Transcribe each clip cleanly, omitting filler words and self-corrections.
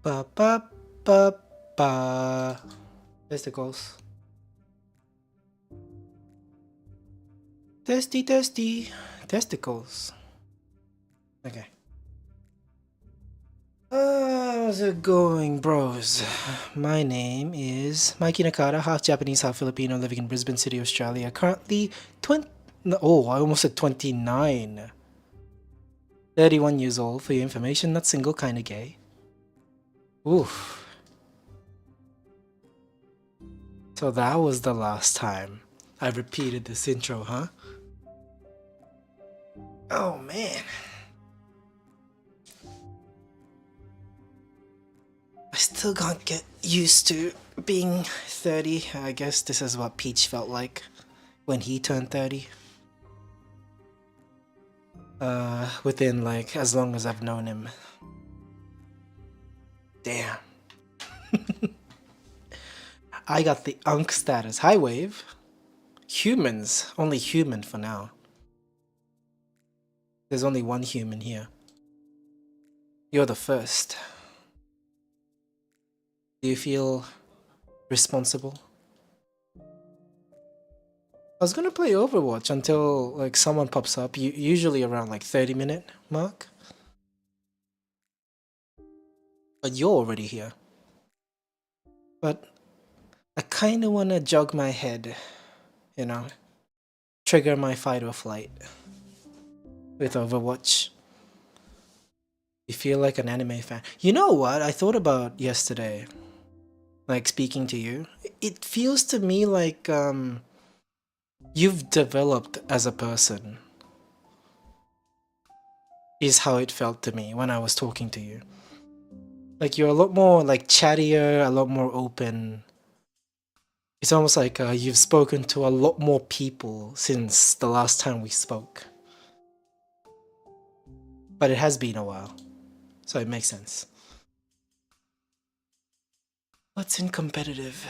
Ba ba ba ba. Testicles. Testy, testy. Testicles. Okay. How's it going, bros? My name is Mikey Nakada, half Japanese, half Filipino, living in Brisbane City, Australia. Currently 20. Oh, I almost said 29. 31 years old, for your information, not single, kinda gay. Oof. So that was the last time I repeated this intro, huh? Oh man. I still can't get used to being 30. I guess this is what Peach felt like when he turned 30. Within like as long as I've known him. Damn. I got the Unk status. Hi, Wave. Humans. Only human for now. There's only one human here. You're the first. Do you feel responsible? I was gonna play Overwatch until like someone pops up, usually around like 30-minute mark. But you're already here. But I kinda wanna jog my head, you know, trigger my fight or flight with Overwatch. You feel like an anime fan. You know what? I thought about yesterday, like speaking to you. It feels to me like you've developed as a person. Is how it felt to me when I was talking to you. Like you're a lot more like chattier, a lot more open. It's almost like you've spoken to a lot more people since the last time we spoke. But it has been a while, so it makes sense. What's in competitive?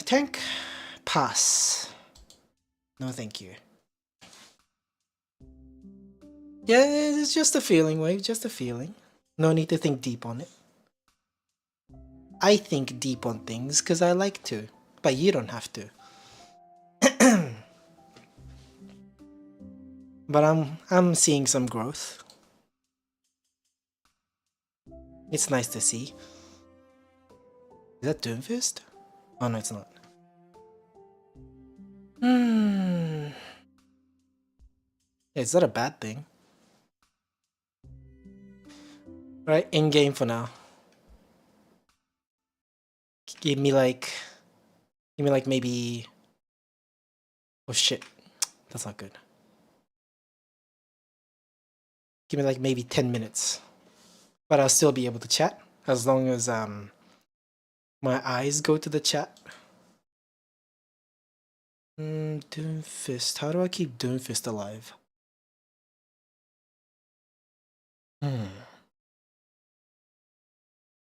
Tank? Pass. No thank you. Yeah, it's just a feeling, Wave, just a feeling. No need to think deep on it. I think deep on things because I like to, but you don't have to. But I'm seeing some growth. It's nice to see. Is that Doomfist? Oh no, it's not. Hmm. It's not a bad thing. Right, in game for now. Give me like maybe. Oh shit, that's not good. Give me like maybe 10 minutes, but I'll still be able to chat as long as my eyes go to the chat. Doomfist. How do I keep Doomfist alive?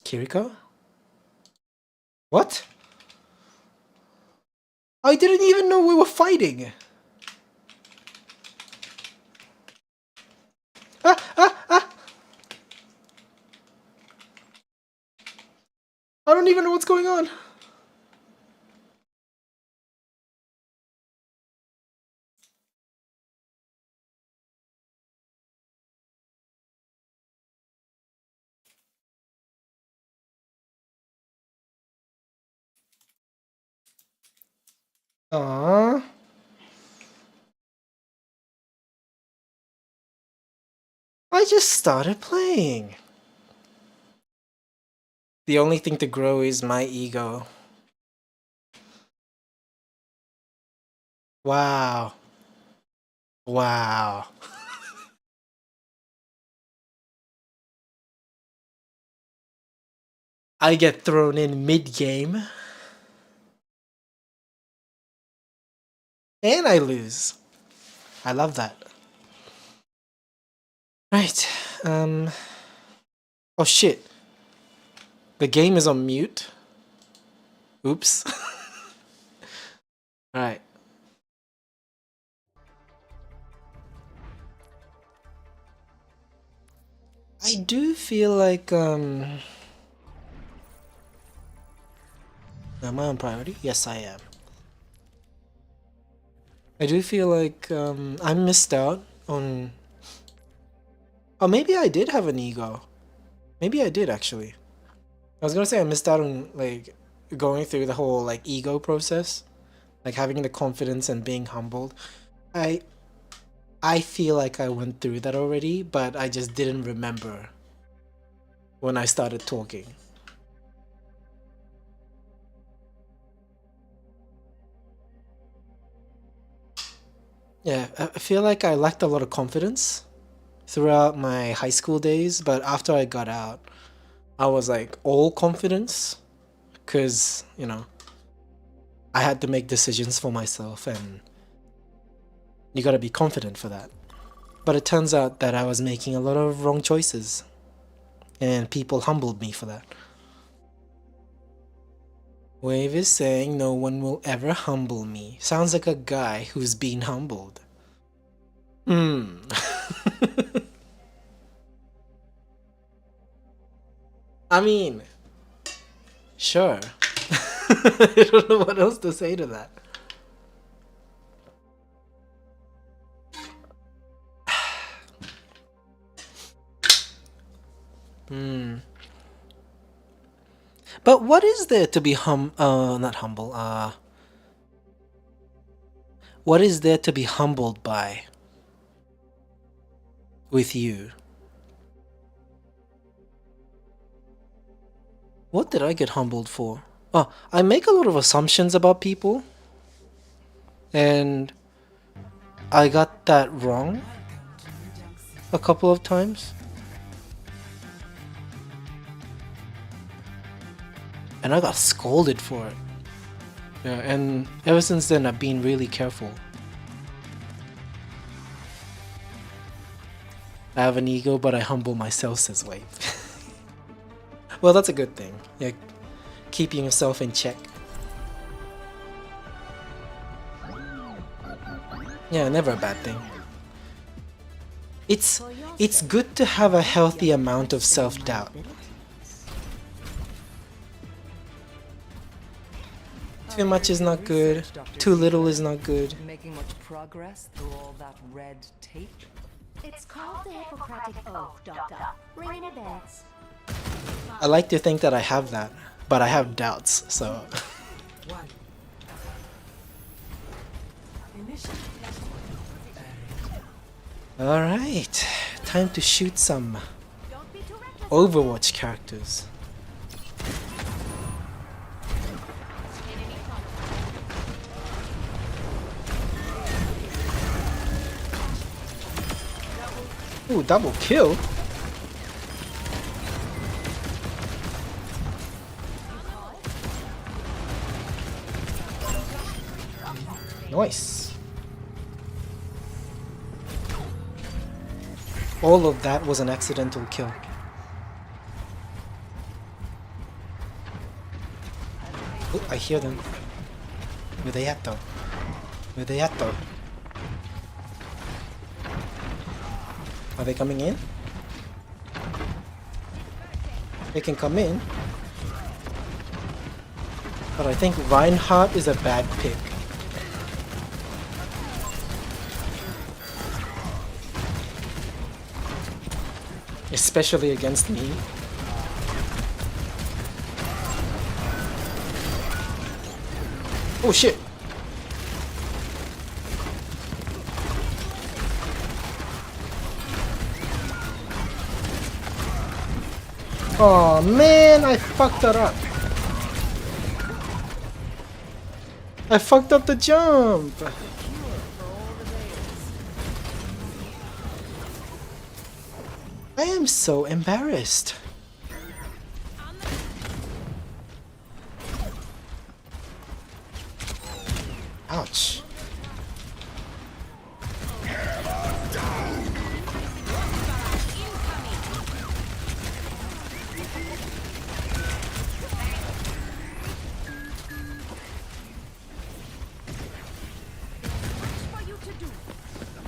Kiriko? What? I didn't even know we were fighting! Ah! Ah! Ah! I don't even know what's going on! Aww. I just started playing. The only thing to grow is my ego. Wow. Wow. I get thrown in mid-game. And I lose. I love that. Right. Oh shit. The game is on mute. Oops. Alright. I do feel like Am I on priority? Yes, I am. I do feel like I missed out on. Oh, maybe I did have an ego. Maybe I did actually. I was gonna say I missed out on like going through the whole like ego process, like having the confidence and being humbled. I I feel like I went through that already, but I just didn't remember when I started talking. Yeah, I feel like I lacked a lot of confidence throughout my high school days, but after I got out, I was like all confidence because, I had to make decisions for myself and you gotta be confident for that. But it turns out that I was making a lot of wrong choices and people humbled me for that. Wave is saying no one will ever humble me. Sounds like a guy who's been humbled. Hmm. I mean, sure. I don't know what else to say to that. Hmm. But what is there to be not humble, what is there to be humbled by with you? What did I get humbled for? Oh, I make a lot of assumptions about people, and I got that wrong a couple of times. And I got scolded for it. Yeah, and ever since then I've been really careful. I have an ego, but I humble myself, says Wave. Well, that's a good thing. Yeah, keeping yourself in check. Yeah, never a bad thing. It's good to have a healthy amount of self-doubt. Too much is not good. Too little is not good. Making much progress through all that red tape? It's called the Hippocratic Oath, Doctor. Ring any bells? I like to think that I have that, but I have doubts, so... Alright, time to shoot some Overwatch characters. Ooh, double kill? Nice. All of that was an accidental kill. Ooh, I hear them. Where they at though? Where they at though? Are they coming in? They can come in. But I think Reinhardt is a bad pick. Especially against me. Oh shit! Oh man, I fucked that up. I fucked up the jump. I am so embarrassed. Ouch.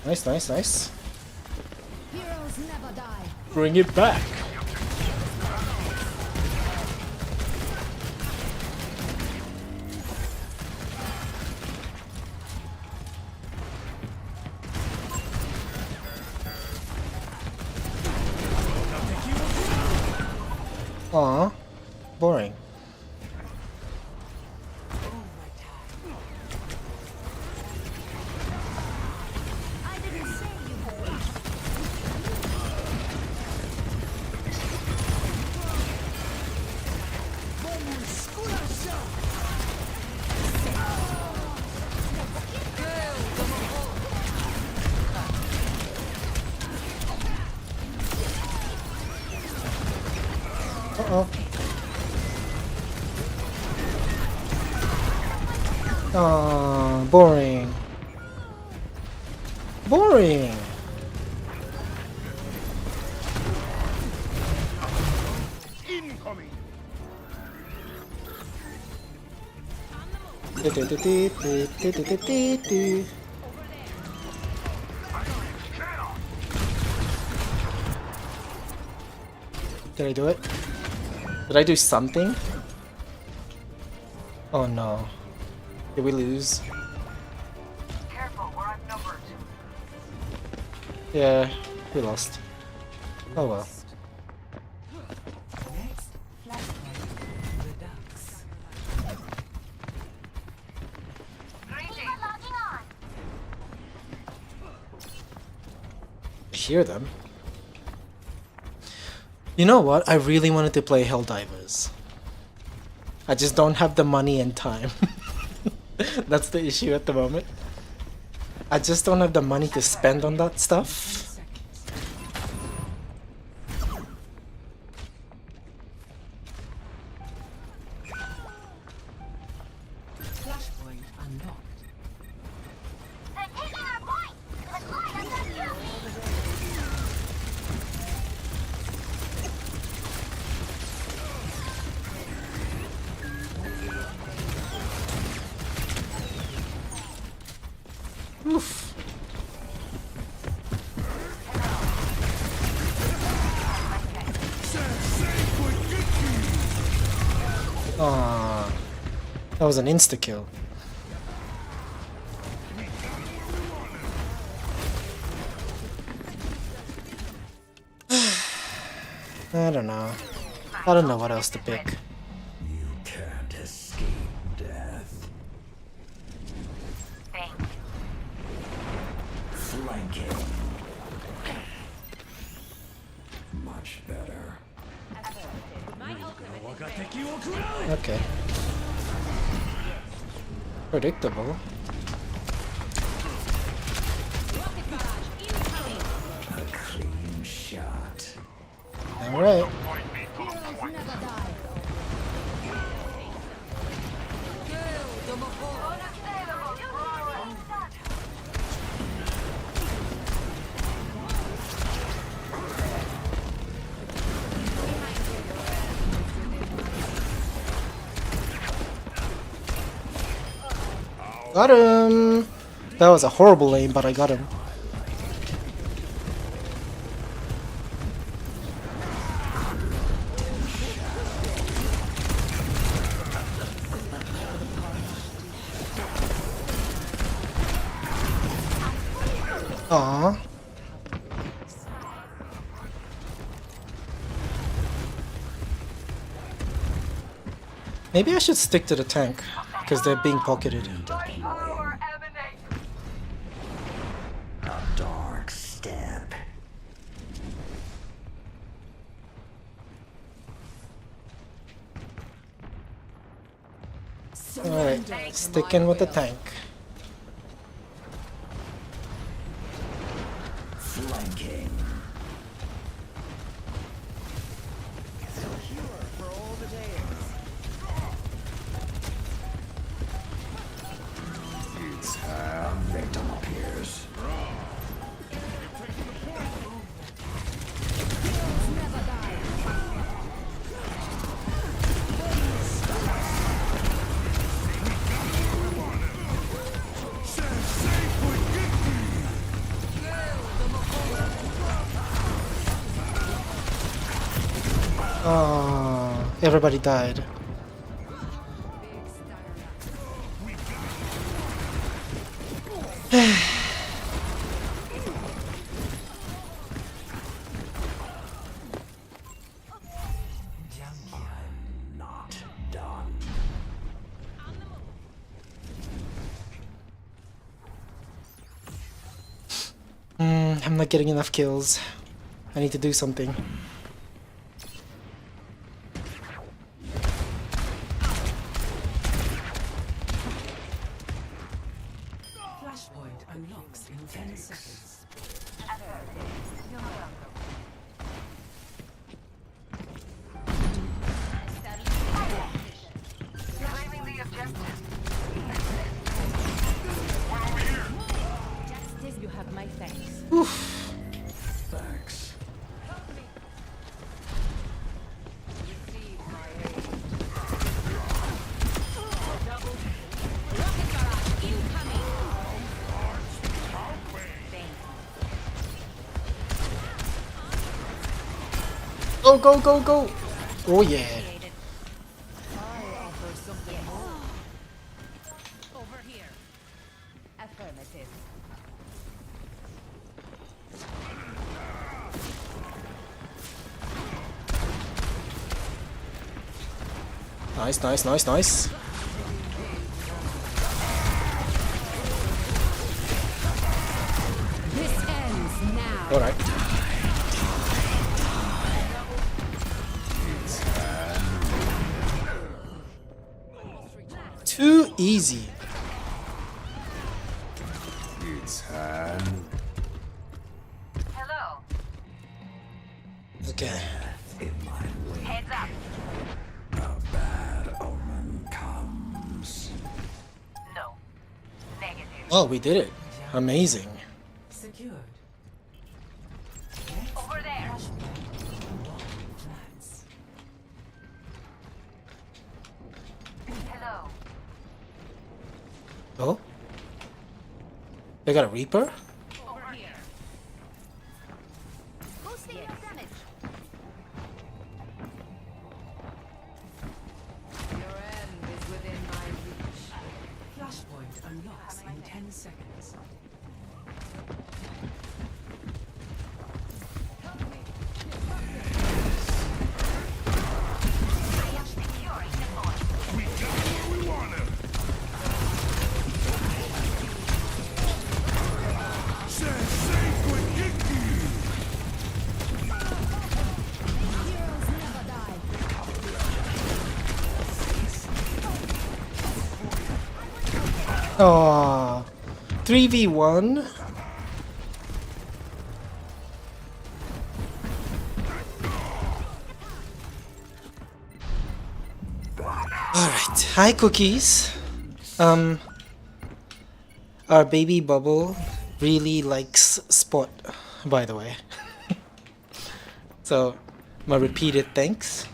Nice, nice, nice. Heroes never die. Bring it back. Aw, boring. I didn't say you would. Uh-oh. Aw, boring. Boring! Incoming! Did I do it? Did I do something? Oh no. Did we lose? Careful, we're outnumbered. Yeah, we lost. Oh well. Next, flashpoint. The ducks. Logging on. I hear them. You know what? I really wanted to play Helldivers. I just don't have the money and time. That's the issue at the moment. I just don't have the money to spend on that stuff. Seconds. Flashpoint unlocked. They're taking our point. Let's fight under you. Oof. Ah, that was an insta kill. I don't know. I don't know what else to pick. You can't escape death. Flanking. Much better. Okay. Predictable. A clean shot. Alright. Never die. Got him! That was a horrible aim, but I got him. Aww. Maybe I should stick to the tank, because they're being pocketed. A dark step. Alright, sticking with the tank. Flanking. It's a victim appears. Oh, everybody died. I'm not getting enough kills. I need to do something. Flashpoint unlocks in 10 seconds. Claiming the objective. Justice, you have my thanks. Thanks. Go, go, go, go! Oh yeah. Over here. Affirmative. Nice, nice, nice, nice. This ends now. Alright. Too easy. Hello. Okay. In my way, Heads up. a bad omen comes. No. Negative. Oh, we did it. Amazing. Secured. Over there. Flats. Hello. Oh? They got a Reaper? Over here. Boosting your damage. Your end is within my reach. Flashpoint unlocks in 10 seconds. I am securing the point. Heroes never die. Aww. 3v1? Alright. Hi, Cookies. Our baby Bubble really likes Spot, by the way. So, my repeated thanks.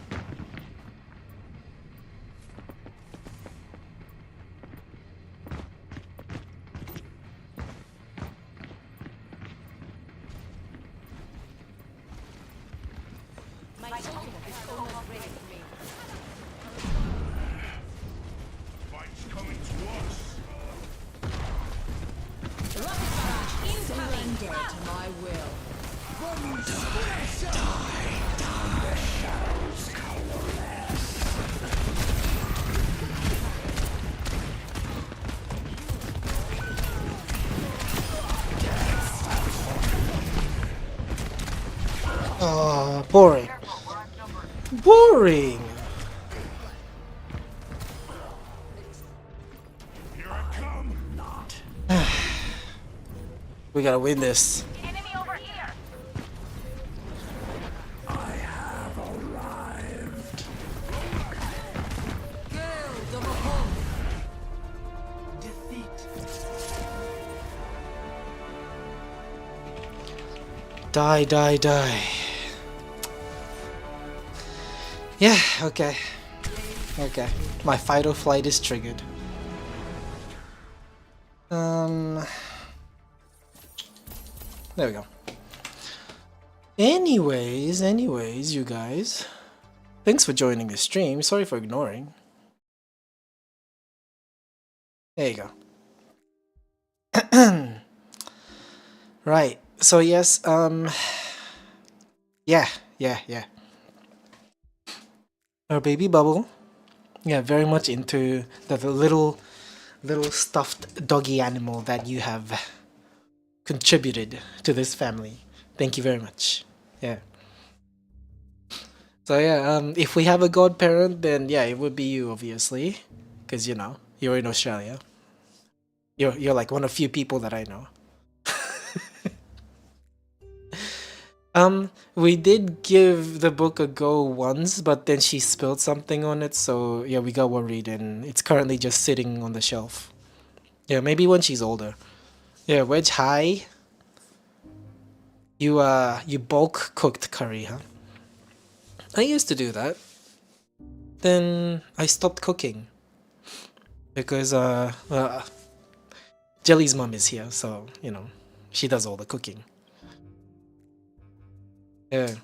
My ultimate is almost ready for me. Fight's coming to us. Surrender to my will. Oh, boring. Boring. Here I come. We gotta win this. Enemy over here. I have arrived. Die, die, die. Yeah, okay. Okay. My fight or flight is triggered. There we go. Anyways, you guys. Thanks for joining the stream. Sorry for ignoring. There you go. Right. So yes, yeah. Our baby Bubble, yeah, very much into the little stuffed doggy animal that you have contributed to this family. Thank you very much. Yeah. So yeah, if we have a godparent, then yeah, it would be you, obviously, because you know you're in Australia. You're like one of few people that I know. We did give the book a go once, but then she spilled something on it, so yeah, we got worried, and it's currently just sitting on the shelf. Yeah, maybe when she's older. Yeah, Wedge, hi. You bulk cooked curry, huh? I used to do that. Then I stopped cooking because Jelly's mom is here, so you know she does all the cooking. Yeah.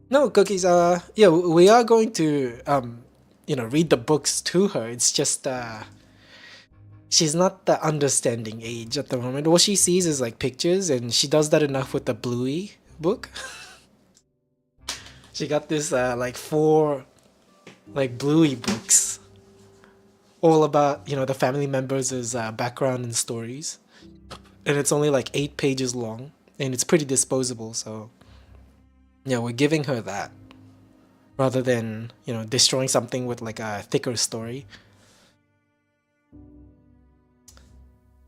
No cookies. Yeah, we are going to read the books to her. It's just she's not the understanding age at the moment. All she sees is like pictures, and she does that enough with the Bluey book. She got this like 4 like Bluey books, all about the family members' background and stories, and it's only like 8 pages long, and it's pretty disposable. So yeah, we're giving her that rather than destroying something with like a thicker story.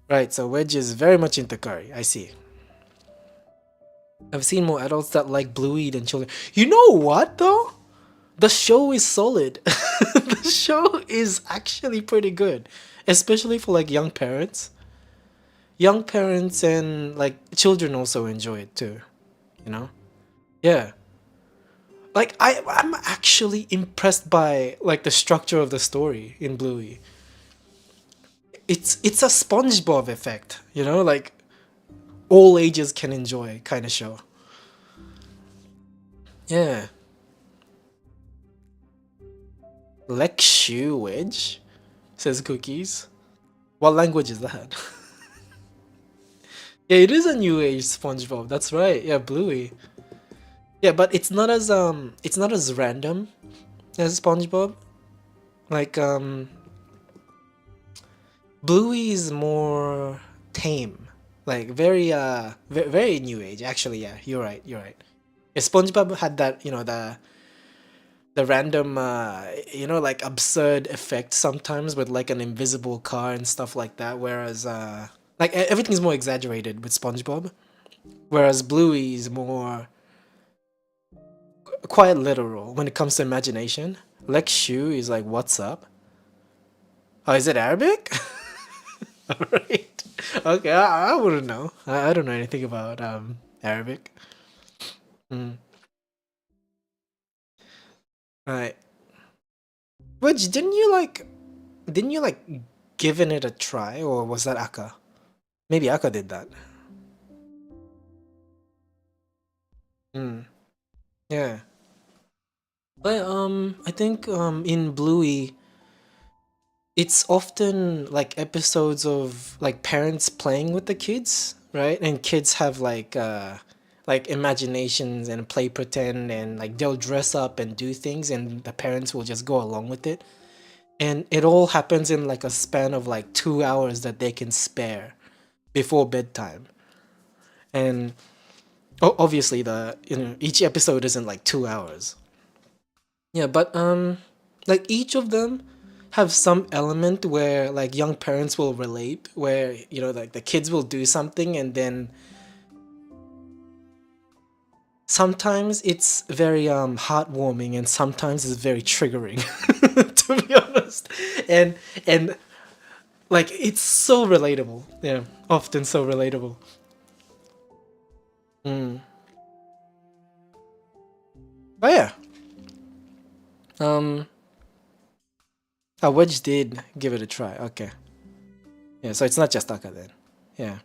Right, so Wedge is very much into curry. I see. I've seen more adults that like Bluey than children. You know what though? The show is solid. The show is actually pretty good, especially for like young parents. Young parents and like children also enjoy it too. You know? Yeah. Like I'm actually impressed by like the structure of the story in Bluey. It's a SpongeBob effect, like all ages can enjoy kind of show. Yeah. Lexu Wedge says cookies. What language is that? Yeah, it is a new age SpongeBob. That's right. Yeah, Bluey. Yeah, but it's not as random as SpongeBob. Like Bluey is more tame. Like very new age. Actually, yeah, you're right. You're right. Yeah, SpongeBob had that, the random like absurd effect sometimes with like an invisible car and stuff like that, whereas like everything's more exaggerated with SpongeBob, whereas Bluey is more quite literal when it comes to imagination. Lex Shu is like, what's up? Oh, is it Arabic? Alright. Okay, I wouldn't know. I don't know anything about Arabic. Mm. Right. Which didn't you like giving it a try, or was that Aka? Maybe Aka did that. Hmm. Yeah. But I think in Bluey it's often like episodes of like parents playing with the kids, right? And kids have like imaginations and play pretend, and like they'll dress up and do things, and the parents will just go along with it. And it all happens in like a span of like 2 hours that they can spare before bedtime. And obviously each episode isn't like 2 hours. Yeah, but like each of them have some element where like young parents will relate, where like the kids will do something, and then sometimes it's very heartwarming, and sometimes it's very triggering to be honest. And like it's so relatable. Yeah, often so relatable. Mm. But yeah, um Wedge did give it a try. Okay, yeah, so it's not just Taka then. Yeah,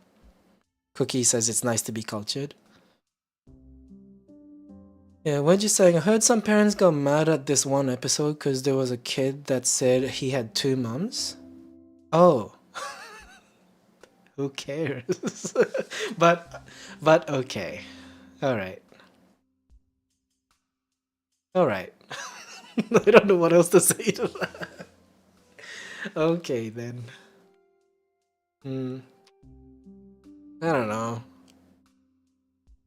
Cookie says it's nice to be cultured. Yeah, Wedge is saying, I heard some parents got mad at this one episode because there was a kid that said he had 2 moms. Oh, who cares? but okay, all right, all right. I don't know what else to say to that. Okay then. Hmm. I don't know.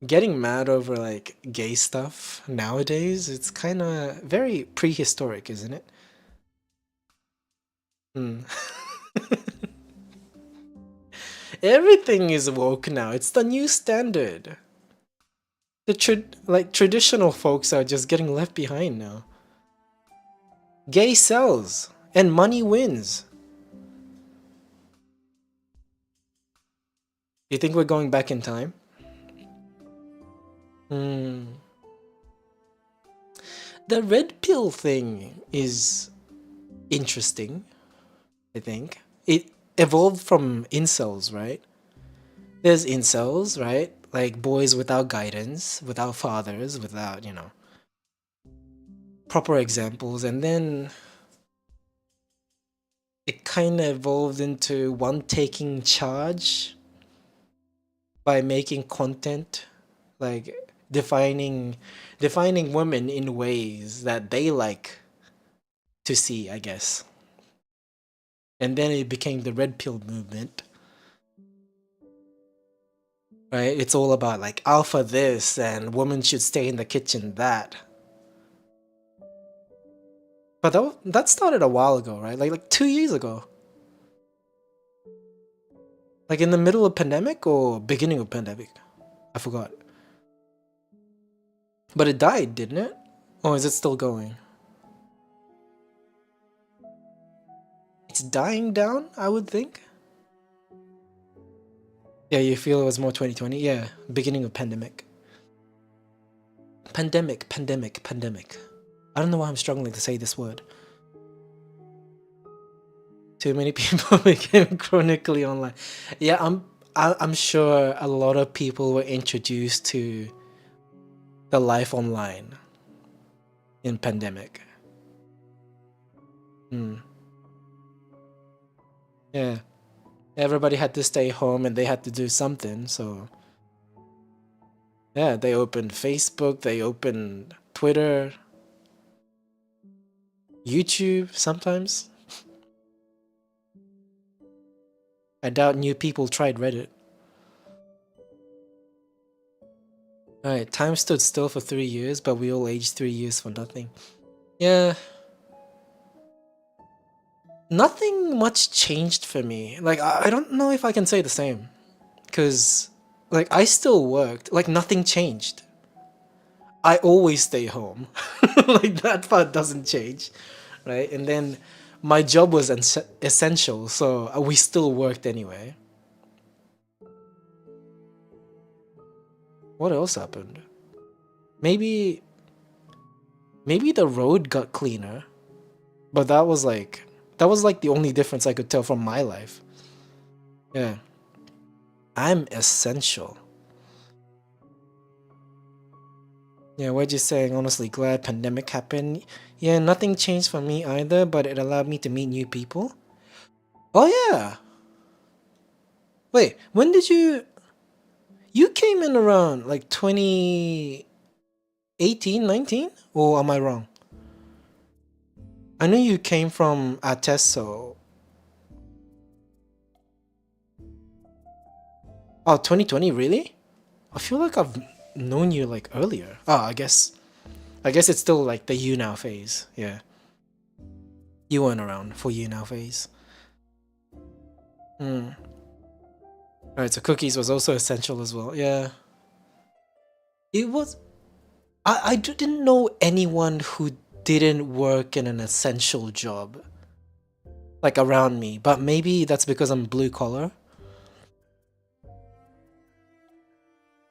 Getting mad over like gay stuff nowadays, it's kind of very prehistoric, isn't it? Hmm. Everything is woke now. It's the new standard. Like traditional folks are just getting left behind now. Gay sells and money wins. You think we're going back in time? Hmm. The red pill thing is interesting, I think. It evolved from incels, right? There's incels, right? Like boys without guidance, without fathers, without, proper examples. And then it kind of evolved into one taking charge by making content, like defining women in ways that they like to see, I guess. And then it became the red pill movement, right? It's all about like alpha this and women should stay in the kitchen that. But that started a while ago, right? Like 2 years ago. Like in the middle of pandemic or beginning of pandemic? I forgot. But it died, didn't it? Or is it still going? It's dying down, I would think. Yeah, you feel it was more 2020? Yeah, beginning of pandemic. Pandemic. I don't know why I'm struggling to say this word. Too many people became chronically online. Yeah, I'm sure a lot of people were introduced to the life online in pandemic. Hmm. Yeah. Everybody had to stay home and they had to do something, so yeah, they opened Facebook, they opened Twitter, YouTube sometimes. I doubt new people tried Reddit. Alright, time stood still for 3 years, but we all aged 3 years for nothing. Yeah. Nothing much changed for me. Like, I don't know if I can say the same. Because, like, I still worked. Like, nothing changed. I always stay home. Like, that part doesn't change. Right? And then my job was essential, so we still worked anyway. What else happened? Maybe the road got cleaner, but that was like the only difference I could tell from my life. Yeah. I'm essential. Yeah, what you saying? Honestly, glad pandemic happened. Yeah, nothing changed for me either, but it allowed me to meet new people. Oh yeah. Wait, when did you came in around like 2018, 19? Or am I wrong? I know you came from Ateso. Oh, 2020, really? I feel like I've known you like earlier. Oh, I guess it's still like the you now phase. Yeah. You weren't around for you now phase. Hmm. Alright, so cookies was also essential as well. Yeah. It was. I didn't know anyone who didn't work in an essential job. Like around me. But maybe that's because I'm blue collar.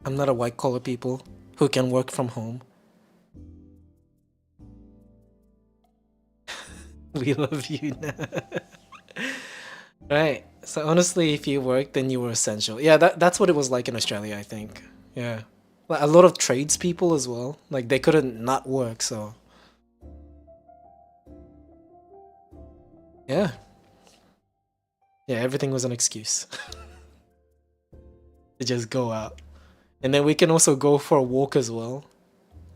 I'm not a white collar people who can work from home. We love you now. Right. So honestly, if you worked, then you were essential. Yeah, that's what it was like in Australia, I think. Yeah. Like, a lot of tradespeople as well. Like they couldn't not work, so yeah. Yeah, everything was an excuse to just go out. And then we can also go for a walk as well.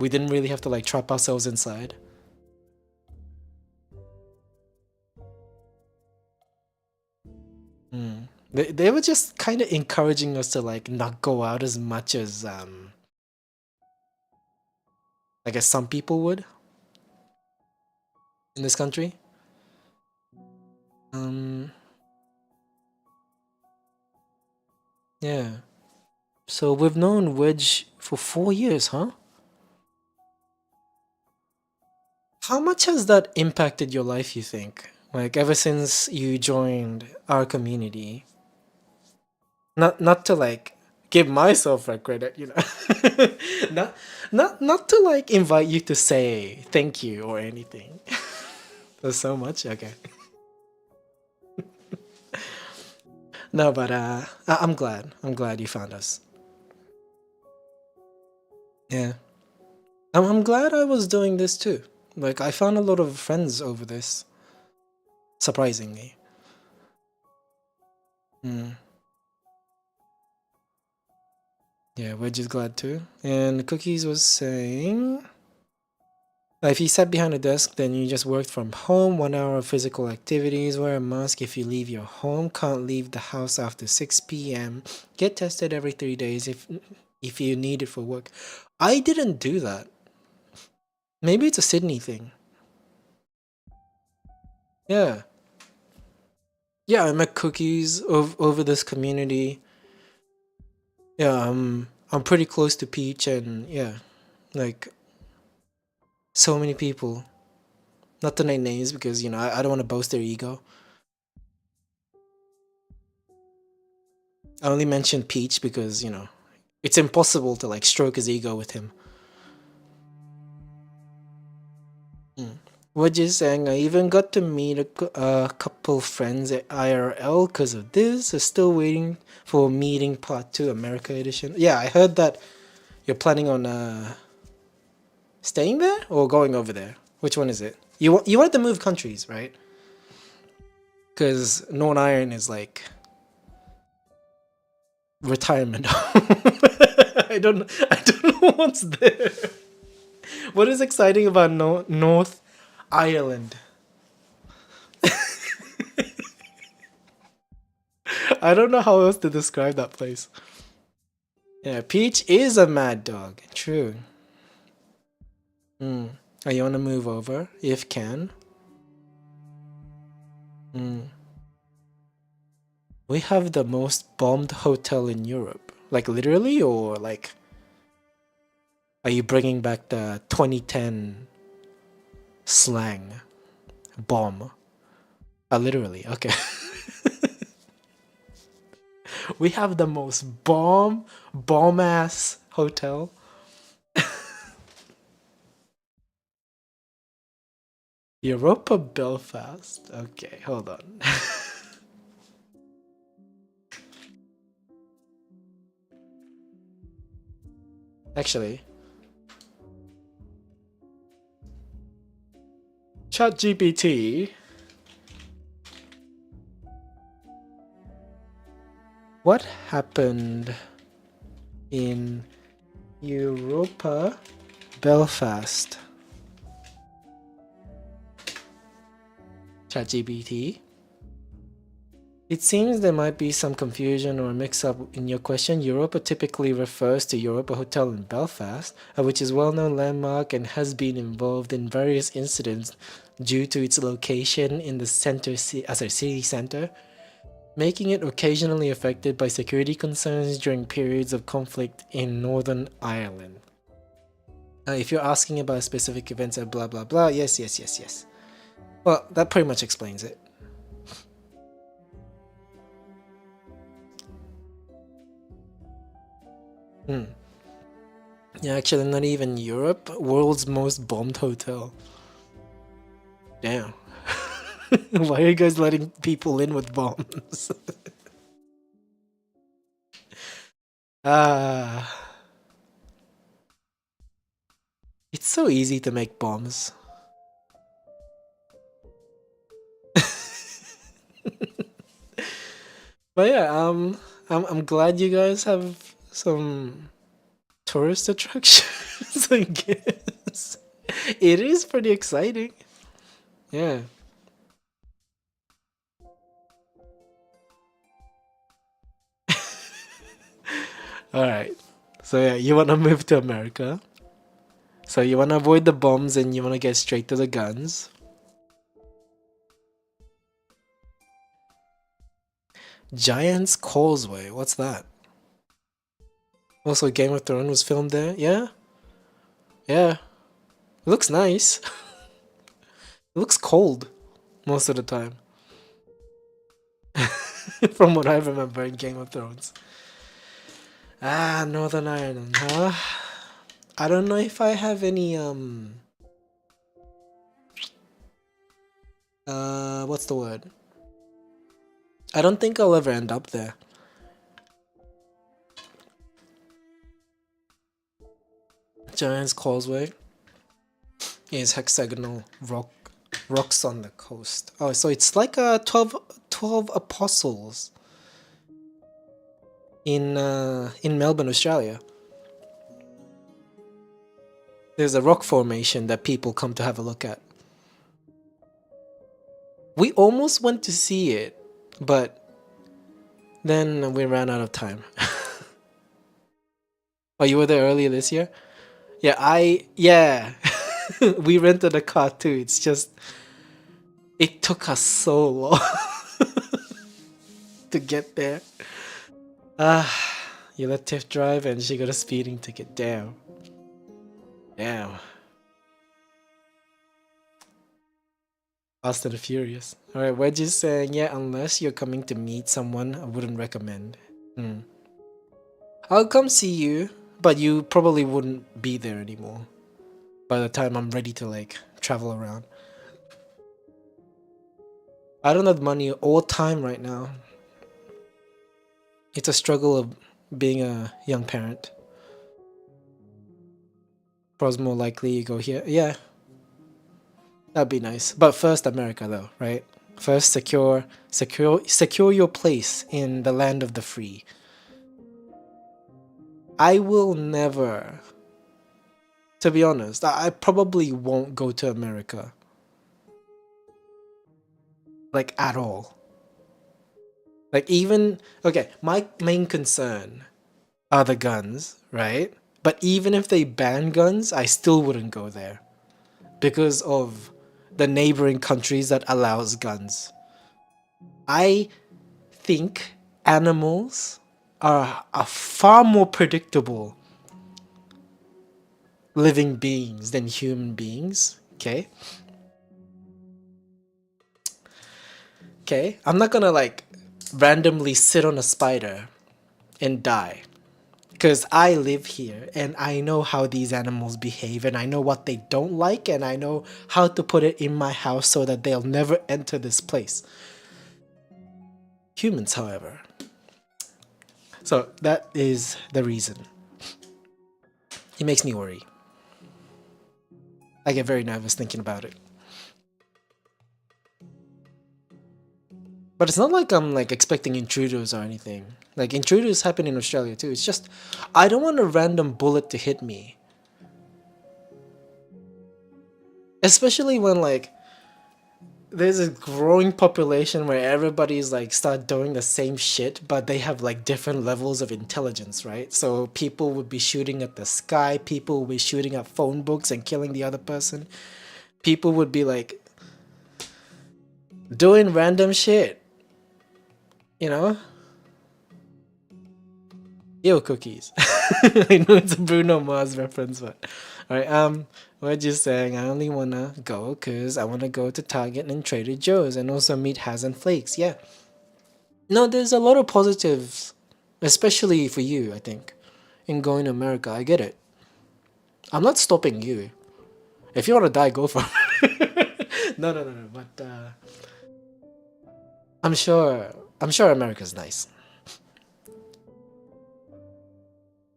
We didn't really have to like trap ourselves inside. They were just kind of encouraging us to like not go out as much as I guess some people would in this country. Um, yeah. So we've known Wedge for 4 years, huh? How much has that impacted your life, you think? Like ever since you joined our community? Not to like give myself a credit, you know. Not to like invite you to say thank you or anything. There's so much. Okay. No, but I'm glad. I'm glad you found us. Yeah. I'm glad I was doing this too. Like I found a lot of friends over this, surprisingly. Mm. Yeah, we're just glad too. And Cookies was saying, if you sat behind a desk, then you just worked from home. 1 hour of physical activities. Wear a mask if you leave your home. Can't leave the house after 6 p.m. Get tested every 3 days if you need it for work. I didn't do that. Maybe it's a Sydney thing. Yeah. Yeah, I met Cookies over this community. Yeah, I'm pretty close to Peach, and yeah, like so many people. Not to name names because I don't want to boast their ego. I only mentioned Peach because it's impossible to like stroke his ego with him. Mm. What you saying? I even got to meet a couple friends at IRL because of this. I'm still waiting for meeting part 2 America edition. Yeah, I heard that you're planning on staying there or going over there. Which one is it? You wanted to move countries, right? Because Northern Iron is like retirement. I don't know what's there. What is exciting about North Ireland? I don't know how else to describe that place. Yeah, Peach is a mad dog. True. Mm. Are you wanna move over if can? Mm. We have the most bombed hotel in Europe. Like literally, or like, are you bringing back the 2010 slang? Bomb. Literally. Okay. We have the most bomb ass hotel. Europa Belfast. Okay, hold on. Actually, ChatGPT. What happened in Europa Belfast? ChatGPT. It seems there might be some confusion or mix-up in your question. Europa typically refers to Europa Hotel in Belfast, which is a well-known landmark and has been involved in various incidents due to its location in the city center, making it occasionally affected by security concerns during periods of conflict in Northern Ireland. If you're asking about specific events and blah blah blah, yes. Well, that pretty much explains it. Hmm. Yeah, actually, not even Europe. World's most bombed hotel. Damn. Why are you guys letting people in with bombs? Ah. It's so easy to make bombs. But yeah, I'm glad you guys have some tourist attractions, I guess. It is pretty exciting. Yeah. All right. So yeah, you want to move to America. So you want to avoid the bombs and you want to get straight to the guns. Giant's Causeway. What's that? Also, Game of Thrones was filmed there. Yeah. Yeah. It looks nice. It looks cold most of the time. From what I remember in Game of Thrones. Ah, Northern Ireland, huh? I don't know if I have any what's the word? I don't think I'll ever end up there. Giant's Causeway is hexagonal rocks on the coast. Oh, so it's like 12 apostles in Melbourne, Australia. There's a rock formation that people come to have a look at. We almost went to see it, but then we ran out of time. Oh, you were there earlier this year? Yeah. We rented a car too. It's just it took us so long to get there. You let Tiff drive and she got a speeding ticket. Damn. Fast and the Furious. Alright, Wedge saying, yeah, unless you're coming to meet someone, I wouldn't recommend. I'll come see you, but you probably wouldn't be there anymore by the time I'm ready to like travel around. I don't have money or time right now. It's a struggle of being a young parent. Probably more likely you go here. Yeah. That'd be nice. But first America though, right? First secure your place in the land of the free. I will never, to be honest, I probably won't go to America. Like at all. Like even, okay, my main concern are the guns, right? But even if they ban guns, I still wouldn't go there. Because of the neighboring countries that allows guns. I think animals are far more predictable living beings than human beings. Okay? Okay? I'm not gonna like randomly sit on a spider and die. Because I live here and I know how these animals behave and I know what they don't like and I know how to put it in my house so that they'll never enter this place. Humans, however. So that is the reason. It makes me worry. I get very nervous thinking about it. But it's not like I'm like expecting intruders or anything. Like intruders happen in Australia too. It's just I don't want a random bullet to hit me. Especially when like there's a growing population where everybody's like start doing the same shit, but they have like different levels of intelligence, right? So people would be shooting at the sky, people would be shooting at phone books and killing the other person. People would be like doing random shit. You know? Yo, cookies. I know it's a Bruno Mars reference, but alright, we're just saying I only wanna go because I wanna go to Target and Trader Joe's and also meet Has and Flakes. Yeah. No, there's a lot of positives, especially for you, I think, in going to America. I get it. I'm not stopping you. If you wanna die, go for it. No. But I'm sure America's nice.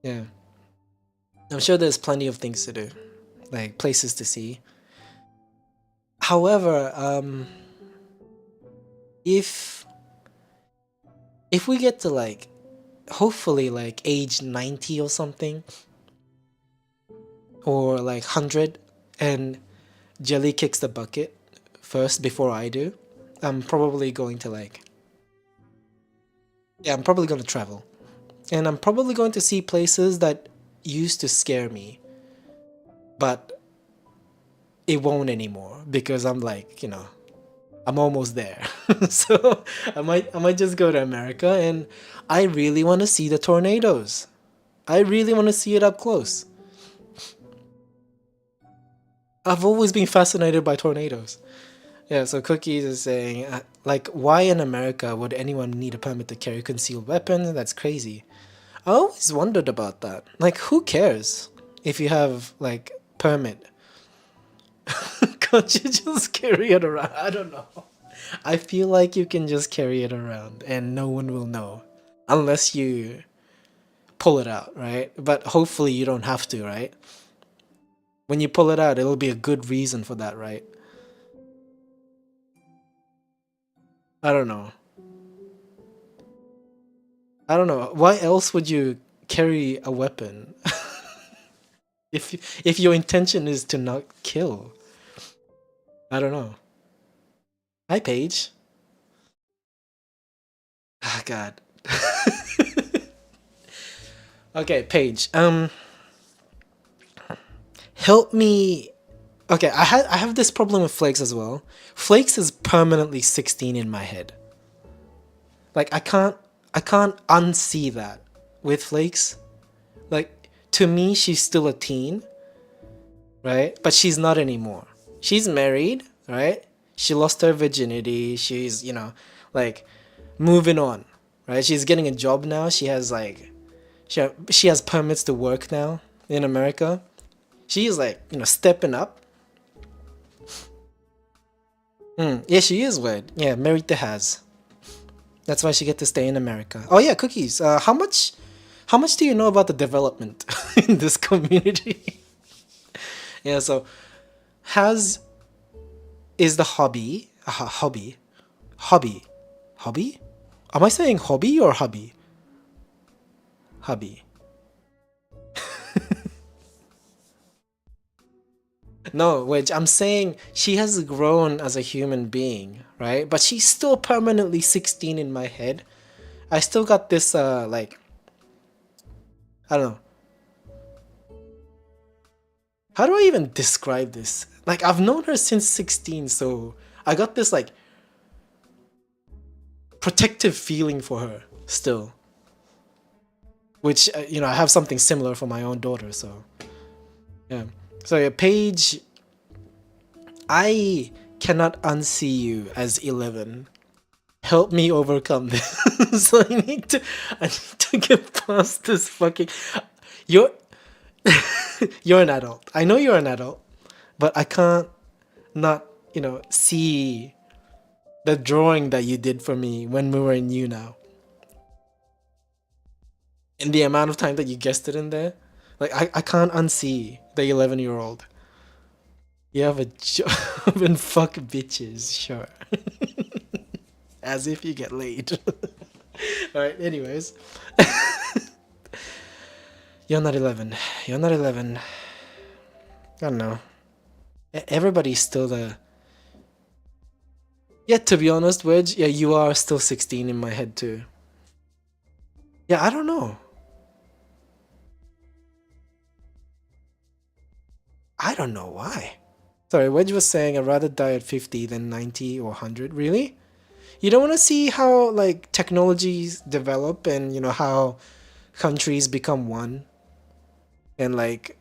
Yeah. I'm sure there's plenty of things to do, like places to see. However, if we get to like hopefully like age 90 or something or like 100 and Jelly kicks the bucket first before I do, I'm probably going to like I'm probably going to travel. And I'm probably going to see places that used to scare me, but it won't anymore because I'm like, I'm almost there. So I might just go to America, and I really want to see the tornadoes. I really want to see it up close. I've always been fascinated by tornadoes. Yeah, so Cookies is saying, like, why in America would anyone need a permit to carry concealed weapons? That's crazy. I always wondered about that. Like, who cares if you have, like, permit? Can't you just carry it around? I don't know. I feel like you can just carry it around and no one will know. Unless you pull it out, right? But hopefully you don't have to, right? When you pull it out, it'll be a good reason for that, right? I don't know. I don't know. Why else would you carry a weapon? if your intention is to not kill. I don't know. Hi, Paige. Ah, God. Okay, Paige. Help me. Okay, I have this problem with Flakes as well. Flakes is permanently 16 in my head. Like I can't unsee that with Flakes. Like to me she's still a teen, right? But she's not anymore. She's married, right? She lost her virginity. She's, like moving on, right? She's getting a job now. She has like she has permits to work now in America. She's like, stepping up. Yeah, she is wed. Yeah, married to Has. That's why she get to stay in America. Oh yeah, Cookies. How much do you know about the development in this community? Yeah, so Has is the hobby. Hobby. Am I saying hobby or hubby? Hubby. No, which I'm saying she has grown as a human being, right? But she's still permanently 16 in my head. I still got this like, I don't know. How do I even describe this? Like, I've known her since 16, so I got this like protective feeling for her still. Which I have something similar for my own daughter, so yeah. So yeah, Paige, I cannot unsee you as 11. Help me overcome this. I need to get past this fucking. You're you're an adult. I know you're an adult, but I can't not see the drawing that you did for me when we were in U now. And the amount of time that you guessed it in there, like I can't unsee the 11-year-old. You have a job and fuck bitches, sure. As if you get laid. Alright, anyways. You're not 11. You're not 11. I don't know. Everybody's still the. Yeah, to be honest, Wedge, yeah, you are still 16 in my head too. Yeah, I don't know. I don't know why. Sorry, Wedge was saying I'd rather die at 50 than 90 or 100. Really? You don't want to see how like technologies develop and how countries become one? And like,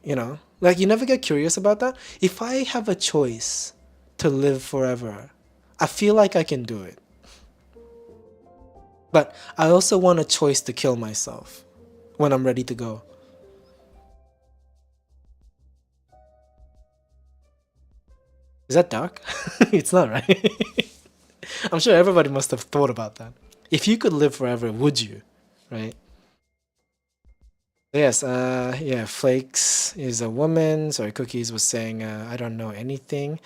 like you never get curious about that? If I have a choice to live forever, I feel like I can do it. But I also want a choice to kill myself when I'm ready to go. Is that dark? It's not, right? I'm sure everybody must have thought about that. If you could live forever, would you? Right? Yes, yeah, Flakes is a woman. Sorry, Cookies was saying, I don't know anything.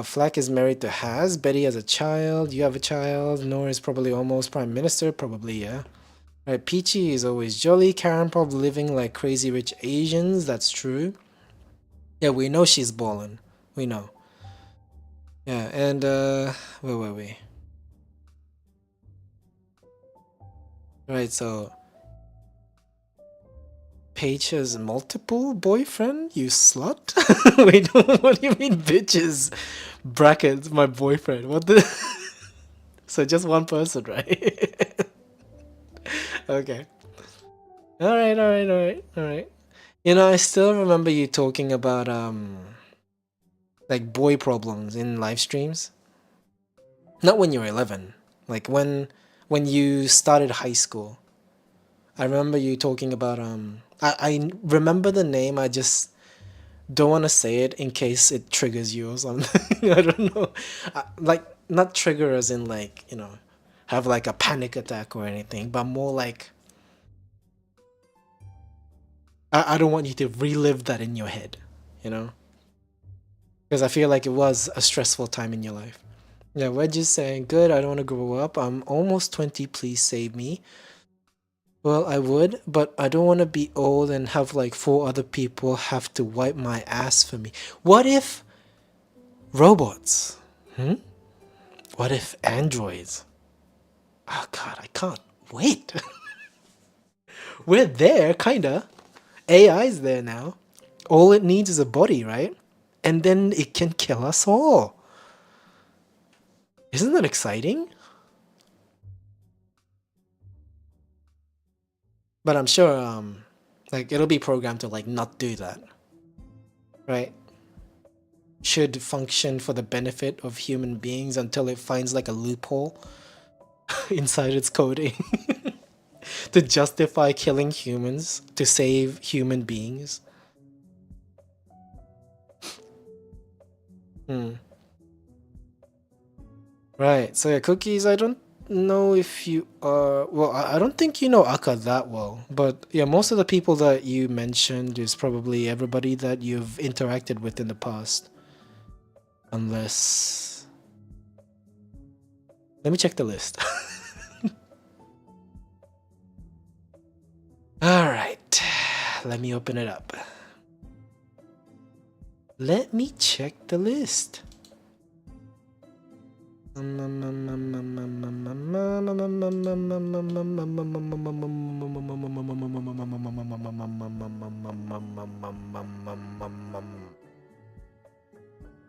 Flack is married to Has. Betty has a child. You have a child. Nor is probably almost prime minister. Probably, yeah. Right, Peachy is always jolly. Karen probably living like crazy rich Asians. That's true. Yeah, we know she's ballin'. We know. Yeah, and wait, wait, wait. Right, so Paige has multiple boyfriend, you slut? Wait, what do you mean bitches? Brackets, my boyfriend. What the? So just one person, right? Okay. Alright, alright, alright, alright. You know, I still remember you talking about like boy problems in live streams. Not when you were 11. Like when you started high school. I remember you talking about I remember the name, I just don't want to say it in case it triggers you or something. I don't know. Like not trigger as in like, you know, have like a panic attack or anything, but more like I don't want you to relive that in your head, you know? Because I feel like it was a stressful time in your life. Yeah, we're just saying, good, I don't want to grow up. I'm almost 20, please save me. Well, I would, but I don't want to be old and have like 4 other people have to wipe my ass for me. What if robots? What if androids? Oh god, I can't wait. We're there, kinda. AI's there now. All it needs is a body, right? And then it can kill us all. Isn't that exciting? But I'm sure, like it'll be programmed to like not do that, right? Should function for the benefit of human beings until it finds like a loophole inside its coding to justify killing humans to save human beings. Right. So yeah, cookies. I don't know if you are. Well, I don't think you know Akka that well. But yeah, most of the people that you mentioned is probably everybody that you've interacted with in the past. Unless, let me check the list. All right. Let me open it up. Let me check the list.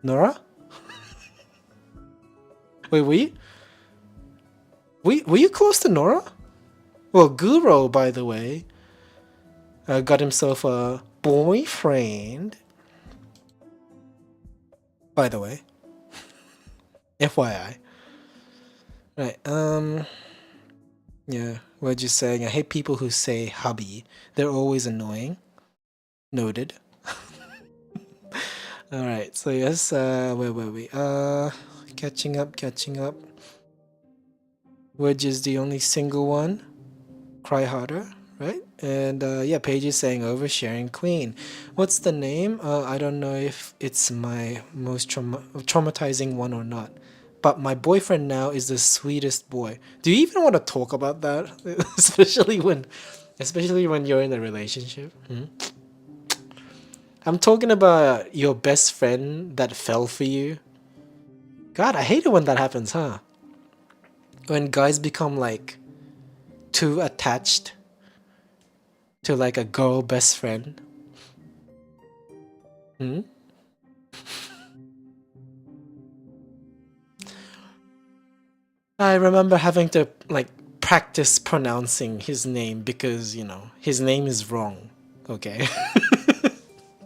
Nora? Wait, were you close to Nora? Well, Guru, by the way, got himself a boyfriend. By the way. FYI. Right, yeah, we're just saying, I hate people who say hubby. They're always annoying. Noted. Alright, so yes, where were we? Catching up. Wedge is the only single one. Cry harder, right? And yeah, Paige is saying oversharing queen. What's the name? I don't know if it's my most traumatizing one or not. But my boyfriend now is the sweetest boy. Do you even want to talk about that? especially when you're in a relationship? I'm talking about your best friend that fell for you. God, I hate it when that happens, huh? When guys become like too attached to like a girl best friend. I remember having to like practice pronouncing his name because, you know, his name is wrong. Okay.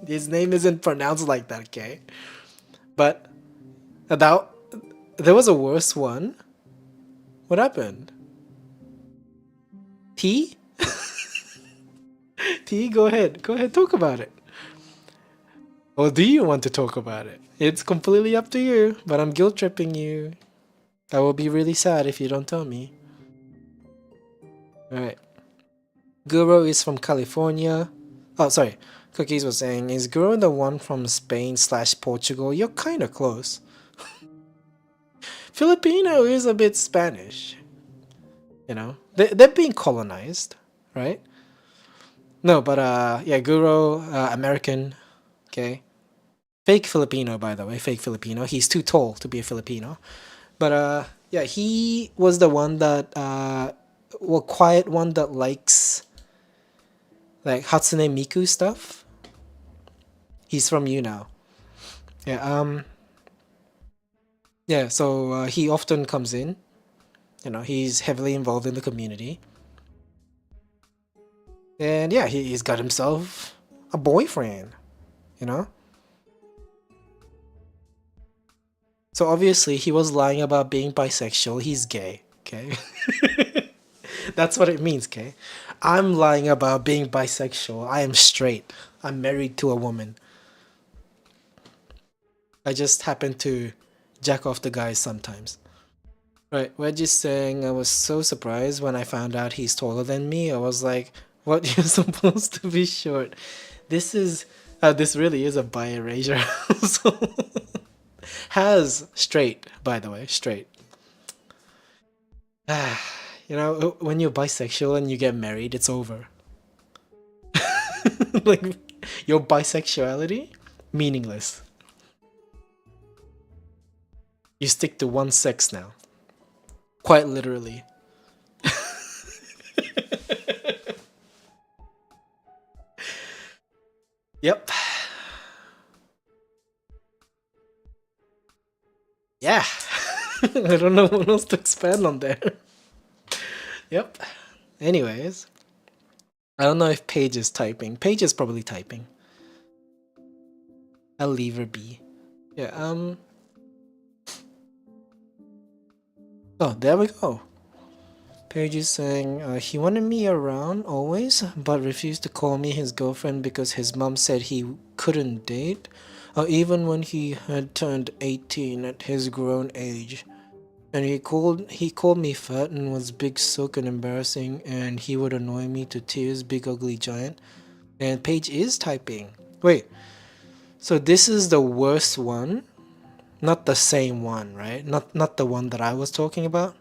His name isn't pronounced like that, okay? But that there was a worse one. What happened? T? T, go ahead. Go ahead, talk about it. Or do you want to talk about it? It's completely up to you, but I'm guilt tripping you. I will be really sad if you don't tell me. Alright. Guru is from California. Oh, sorry. Cookies was saying, is Guru the one from Spain/Portugal? You're kinda close. Filipino is a bit Spanish. You know? They're being colonized, right? No, but yeah, Guru, American. Okay. Fake Filipino, by the way. Fake Filipino. He's too tall to be a Filipino. But yeah, he was the one that quiet one that likes like Hatsune Miku stuff. He's from you now. Yeah. Yeah. So he often comes in. You know, he's heavily involved in the community. And yeah, he's got himself a boyfriend. You know. So obviously he was lying about being bisexual. He's gay. Okay. That's what it means, okay? I'm lying about being bisexual. I am straight. I'm married to a woman. I just happen to jack off the guys sometimes. Right, we're just saying I was so surprised when I found out he's taller than me. I was like, what, you're supposed to be short. This really is a bi erasure. So, has straight, by the way, straight. You know, when you're bisexual and you get married, it's over. Like, your bisexuality, meaningless. You stick to one sex now. Quite literally. Yep. Yeah. I don't know what else to expand on there. Yep. Anyways. I don't know if Paige is typing. Paige is probably typing. I'll leave her be. Yeah, oh, there we go. Paige is saying he wanted me around always, but refused to call me his girlfriend because his mom said he couldn't date, even when he had turned 18 at his grown age. And he called me fat and was big, soak and embarrassing, and he would annoy me to tears, big ugly giant. And Paige is typing. Wait, so this is the worst one? Not the same one, right? Not the one that I was talking about?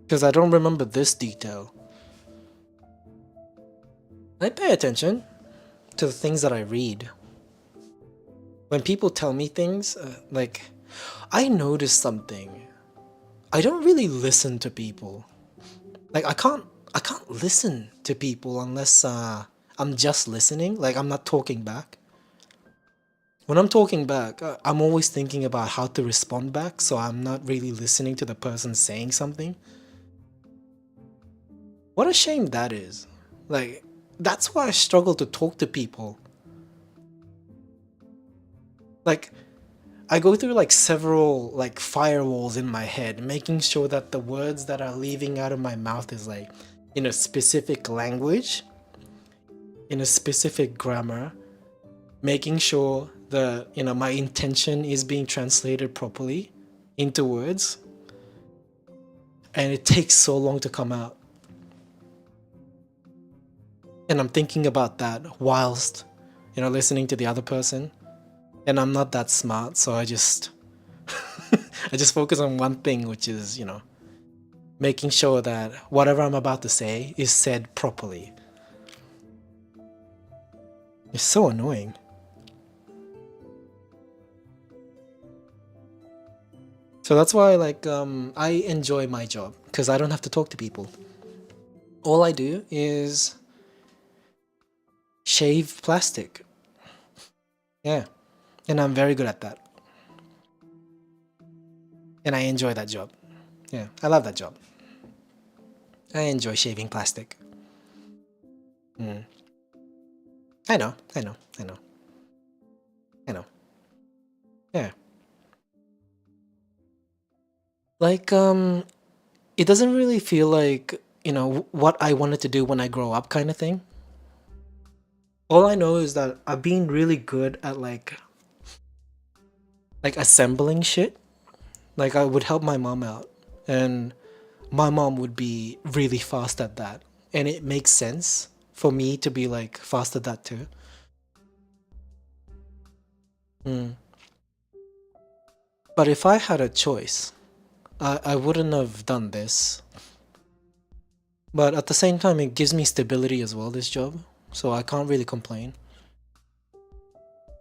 Because I don't remember this detail. I pay attention to the things that I read. When people tell me things, like, I notice something. I don't really listen to people. Like, I can't listen to people unless I'm just listening. Like, I'm not talking back. When I'm talking back, I'm always thinking about how to respond back, so I'm not really listening to the person saying something. What a shame that is. Like, that's why I struggle to talk to people. Like, I go through like several like firewalls in my head, making sure that the words that are leaving out of my mouth is like in a specific language, in a specific grammar, making sure the, you know, my intention is being translated properly into words. And it takes so long to come out. And I'm thinking about that whilst, you know, listening to the other person. And I'm not that smart, so I just I just focus on one thing, which is, you know, making sure that whatever I'm about to say is said properly. It's so annoying. So that's why, like, I enjoy my job, because I don't have to talk to people. All I do is shave plastic. Yeah. And I'm very good at that. And I enjoy that job. Yeah, I love that job. I enjoy shaving plastic. I know. Yeah. Like, it doesn't really feel like, you know, what I wanted to do when I grow up kind of thing. All I know is that I've been really good at like assembling shit. Like, I would help my mom out, and my mom would be really fast at that. And it makes sense for me to be like fast at that too. But if I had a choice, I wouldn't have done this. But at the same time, it gives me stability as well, this job. So I can't really complain.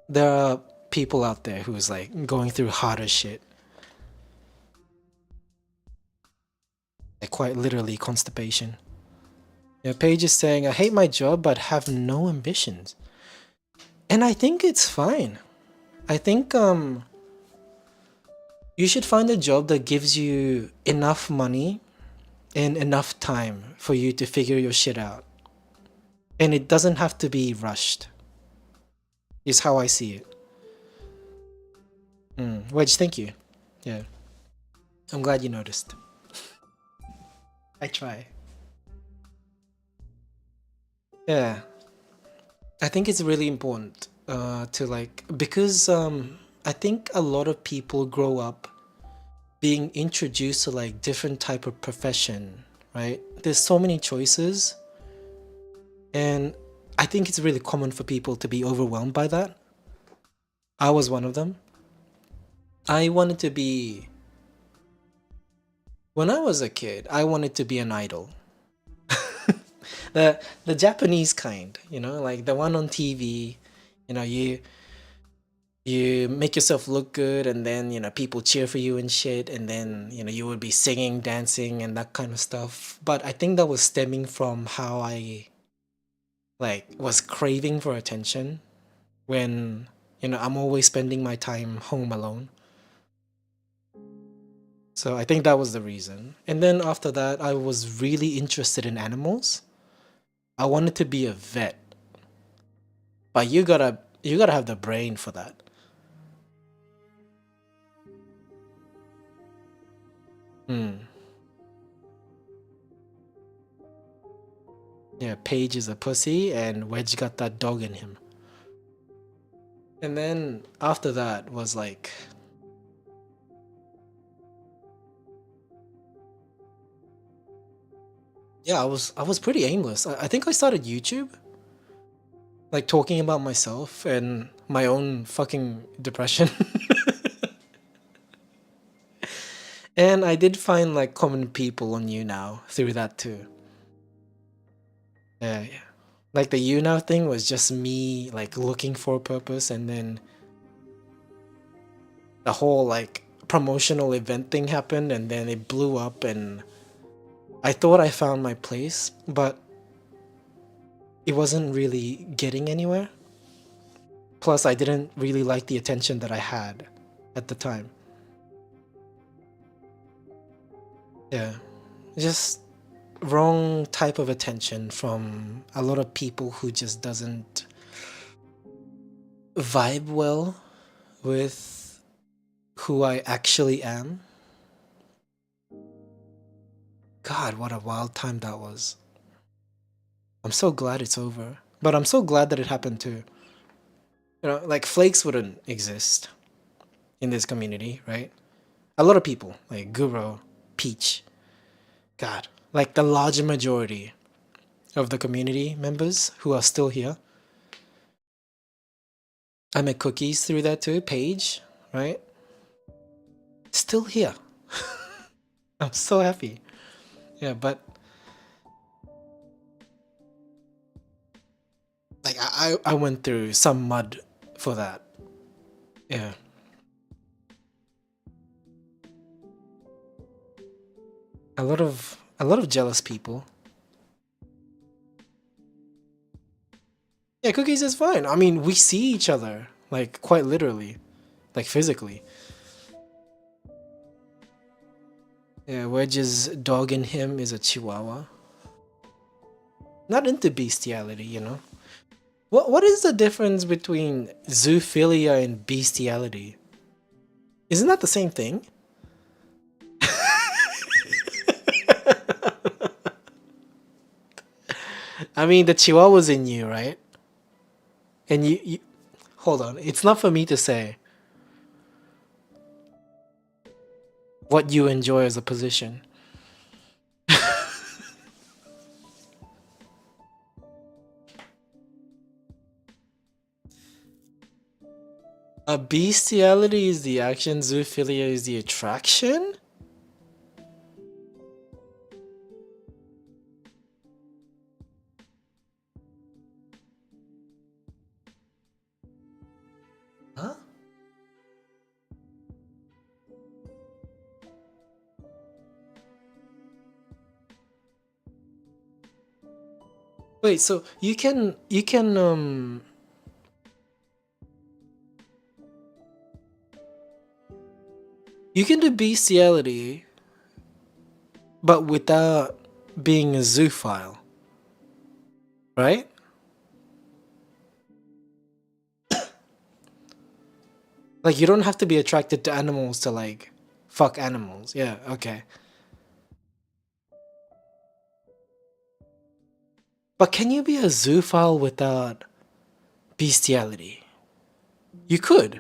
There are people out there who's like going through harder shit. Like, quite literally constipation. Yeah, Paige is saying, I hate my job but have no ambitions. And I think it's fine. I think you should find a job that gives you enough money and enough time for you to figure your shit out. And it doesn't have to be rushed. Is how I see it. Wedge, thank you. Yeah. I'm glad you noticed. I try. Yeah. I think it's really important to like, because I think a lot of people grow up being introduced to like different type of profession, right? There's so many choices, and I think it's really common for people to be overwhelmed by that. I was one of them. I wanted to be When I was a kid, I wanted to be an idol. The Japanese kind, you know, like the one on TV. You know, you make yourself look good, and then people cheer for you and shit, and then you would be singing, dancing, and that kind of stuff. But I think that was stemming from how I like was craving for attention when I'm always spending my time home alone. So I think that was the reason. And then after that, I was really interested in animals. I wanted to be a vet, but you gotta have the brain for that. Hmm. Yeah, Paige is a pussy, and Wedge got that dog in him. And then after that was like, yeah, I was pretty aimless. I think I started YouTube, like talking about myself and my own fucking depression. And I did find like common people on you now through that too. Yeah, yeah. Like the you now thing was just me like looking for a purpose, and then the whole like promotional event thing happened, and then it blew up, and I thought I found my place, but it wasn't really getting anywhere. Plus, I didn't really like the attention that I had at the time. Yeah, just wrong type of attention from a lot of people who just doesn't vibe well with who I actually am. God, what a wild time that was. I'm so glad it's over. But I'm so glad that it happened too. Like flakes wouldn't exist in this community, right? A lot of people, like Guro, Peach, God, like the larger majority of the community members who are still here. I met cookies through that too, Paige, right? Still here. I'm so happy. Yeah, but like I went through some mud for that. Yeah. A lot of jealous people. Yeah, cookies is fine. I mean, we see each other like quite literally, like physically. Yeah, Wedge's dog in him is a Chihuahua. Not into bestiality. What is the difference between zoophilia and bestiality? Isn't that the same thing? I mean, the Chihuahua's in you, right? And you hold on. It's not for me to say what you enjoy as a position. A bestiality is the action, zoophilia is the attraction? Huh? Wait, so you can do bestiality, but without being a zoophile, right? Like you don't have to be attracted to animals to like fuck animals. Yeah, okay. But can you be a zoophile without bestiality? You could.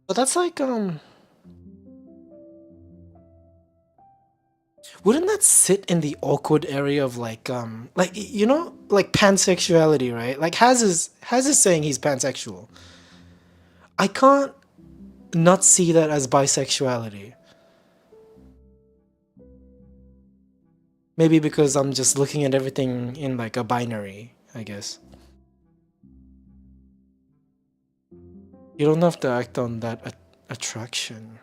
But that's like wouldn't that sit in the awkward area of like you know like pansexuality, right? Like Has is saying he's pansexual. I can't not see that as bisexuality. Maybe because I'm just looking at everything in like a binary, I guess. You don't have to act on that attraction.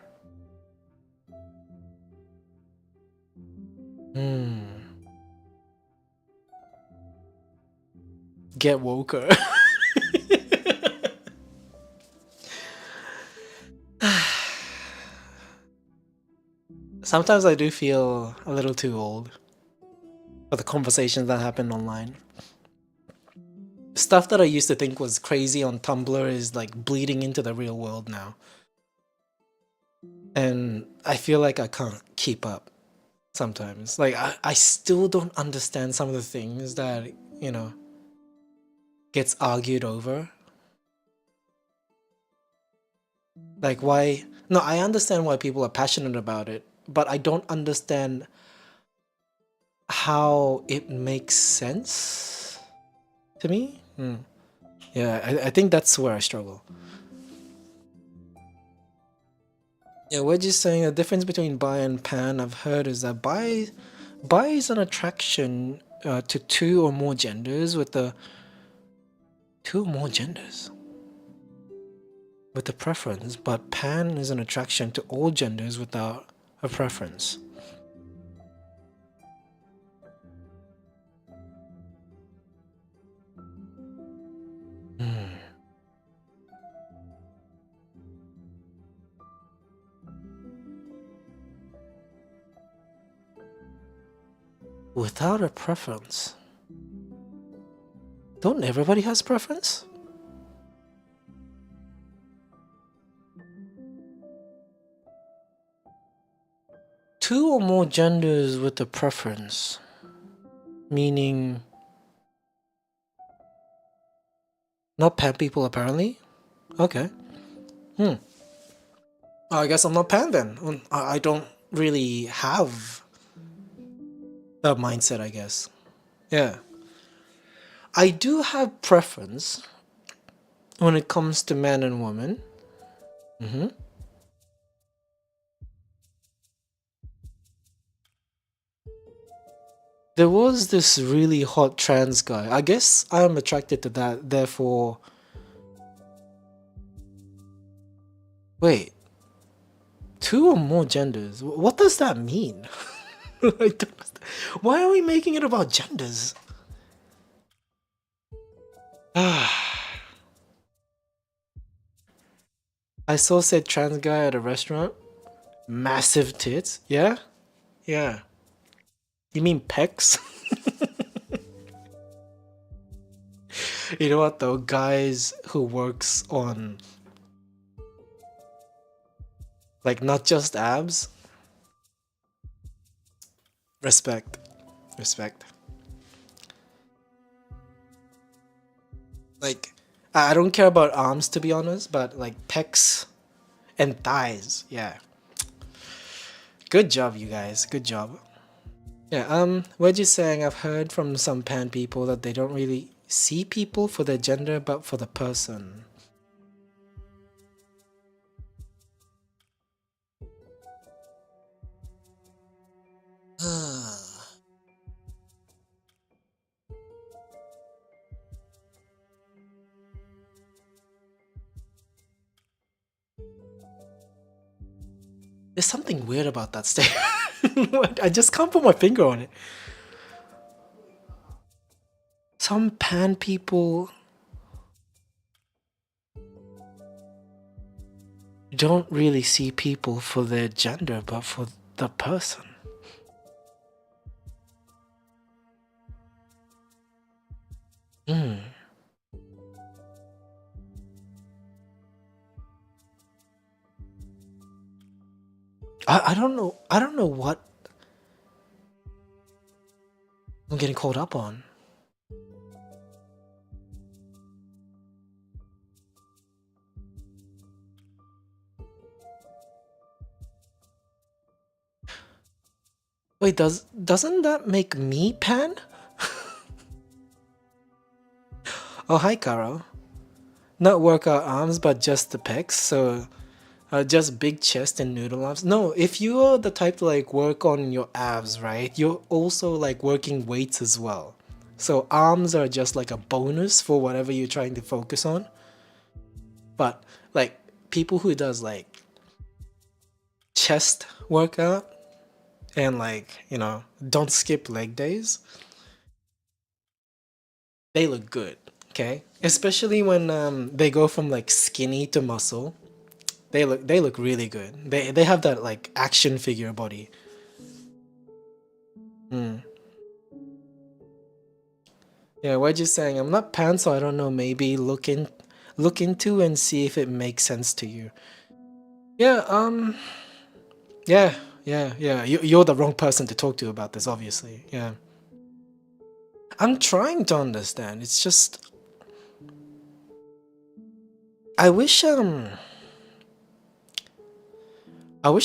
Hmm. Get woker. Sometimes I do feel a little too old for the conversations that happen online. Stuff that I used to think was crazy on Tumblr is like bleeding into the real world now. And I feel like I can't keep up sometimes. Like, I still don't understand some of the things that, you know, gets argued over. Like, why? No, I understand why people are passionate about it, but I don't understand how it makes sense to me. Yeah, I think that's where I struggle. Yeah, we're just saying the difference between bi and pan I've heard is that bi is an attraction to two or more genders with the two or more genders with a preference, but pan is an attraction to all genders without a preference. Without a preference. Don't everybody has preference? Two or more genders with a preference. Meaning not pan people apparently? Okay. Oh, I guess I'm not pan then. I don't really have that mindset, I guess. Yeah. I do have preference when it comes to man and woman. There was this really hot trans guy. I guess I am attracted to that, therefore. Wait. Two or more genders? What does that mean? I don't understand. Why are we making it about genders? I saw said trans guy at a restaurant. Massive tits. Yeah? Yeah. You mean pecs? You know what though? Guys who works on like not just abs. Respect. Respect. Like I don't care about arms to be honest, but like pecs and thighs, yeah. Good job, you guys. Good job. Yeah, we're just saying I've heard from some pan people that they don't really see people for their gender, but for the person. There's something weird about that statement. I just can't put my finger on it. Some pan people don't really see people for their gender, but for the person. I don't know. I don't know what I'm getting caught up on. Wait, doesn't that make me pan? Oh, hi, Caro. Not workout arms, but just the pecs. So, just big chest and noodle arms. No, if you are the type to like work on your abs, right? You're also like working weights as well. So arms are just like a bonus for whatever you're trying to focus on. But like people who does like chest workout and like, you know, don't skip leg days, they look good, okay? Especially when they go from like skinny to muscle. They look really good. They have that like action figure body. Yeah, we're just saying I'm not pan, so I don't know, maybe look into and see if it makes sense to you. Yeah, yeah. You're the wrong person to talk to about this, obviously. Yeah. I'm trying to understand. It's just I wish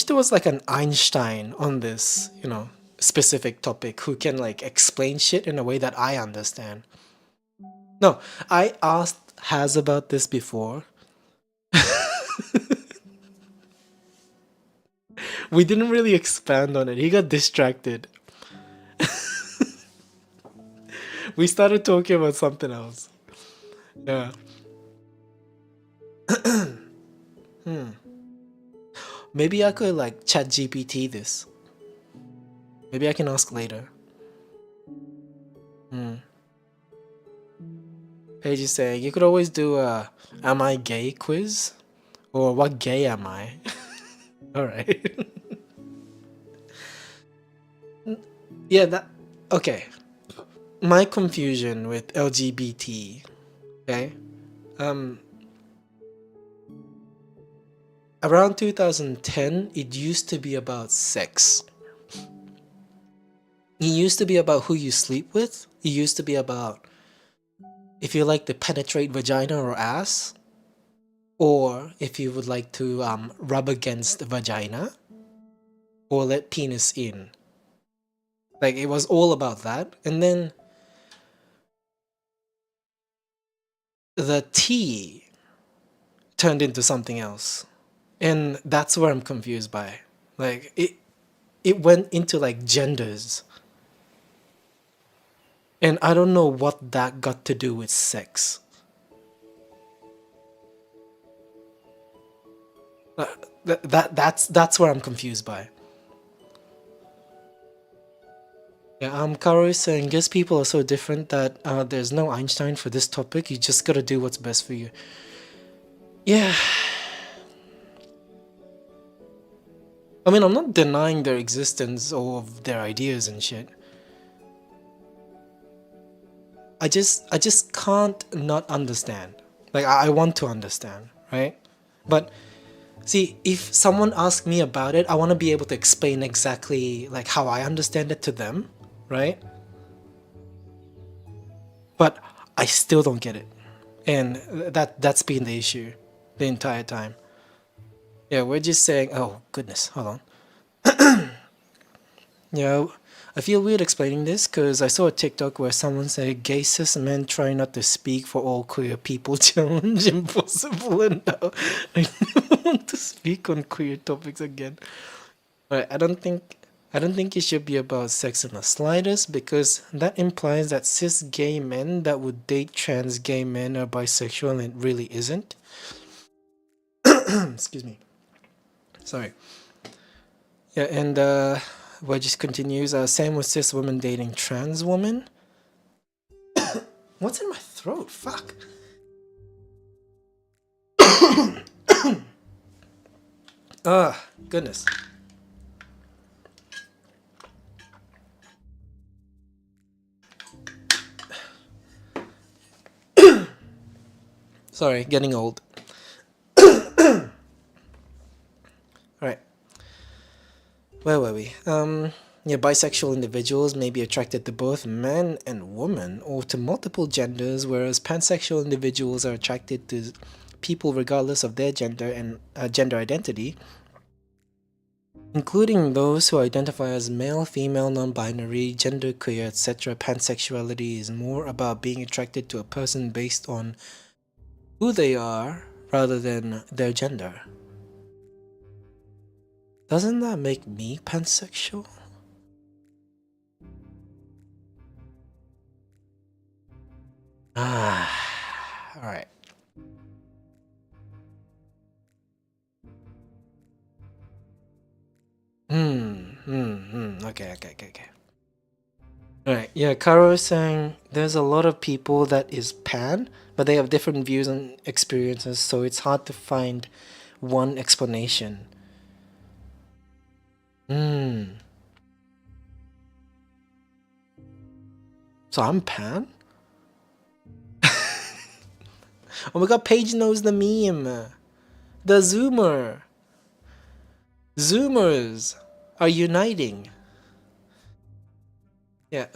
there was like an Einstein on this, you know, specific topic who can like explain shit in a way that I understand. No, I asked Haz about this before. We didn't really expand on it. He got distracted. We started talking about something else. Yeah. Maybe I could like chat GPT this. Maybe I can ask later. Paige is saying you could always do a "Am I gay?" quiz, or "What gay am I?" All right. Yeah. That. Okay. My confusion with LGBT. Okay. Around 2010, it used to be about sex. It used to be about who you sleep with. It used to be about if you like to penetrate vagina or ass, or if you would like to rub against the vagina, or let penis in. Like it was all about that. And then the T turned into something else. And that's where I'm confused by. Like it went into like genders. And I don't know what that got to do with sex. That's where I'm confused by. Yeah, Karo is saying, guess people are so different that there's no Einstein for this topic. You just gotta do what's best for you. Yeah. I mean, I'm not denying their existence or of their ideas and shit. I just can't not understand. Like I want to understand, right? But see, if someone asks me about it, I want to be able to explain exactly like how I understand it to them, right? But I still don't get it. And that's been the issue the entire time. Yeah, we're just saying, oh goodness, hold on. Yeah, I feel weird explaining this because I saw a TikTok where someone said gay cis men try not to speak for all queer people challenge impossible, and now I don't want to speak on queer topics again. But I don't think it should be about sex in the slightest, because that implies that cis gay men that would date trans gay men are bisexual, and it really isn't. Excuse me. Sorry. Yeah, and what just continues. Same with cis women dating trans women. What's in my throat? Fuck. Goodness. Sorry, getting old. Alright. Where were we? Yeah, bisexual individuals may be attracted to both men and women or to multiple genders, whereas pansexual individuals are attracted to people regardless of their gender and gender identity, including those who identify as male, female, non-binary, genderqueer, etc. Pansexuality is more about being attracted to a person based on who they are rather than their gender. Doesn't that make me pansexual? Alright. Okay. Alright, yeah, Karo is saying there's a lot of people that is pan, but they have different views and experiences, so it's hard to find one explanation. So I'm pan? Oh my god, Paige knows the meme. The Zoomer. Zoomers are uniting. Yeah,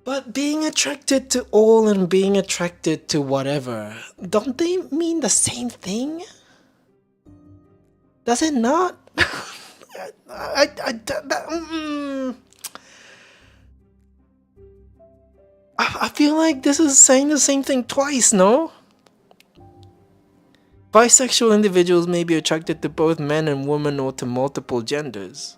But being attracted to all and being attracted to whatever, don't they mean the same thing? Does it not? I feel like this is saying the same thing twice, no? Bisexual individuals may be attracted to both men and women or to multiple genders,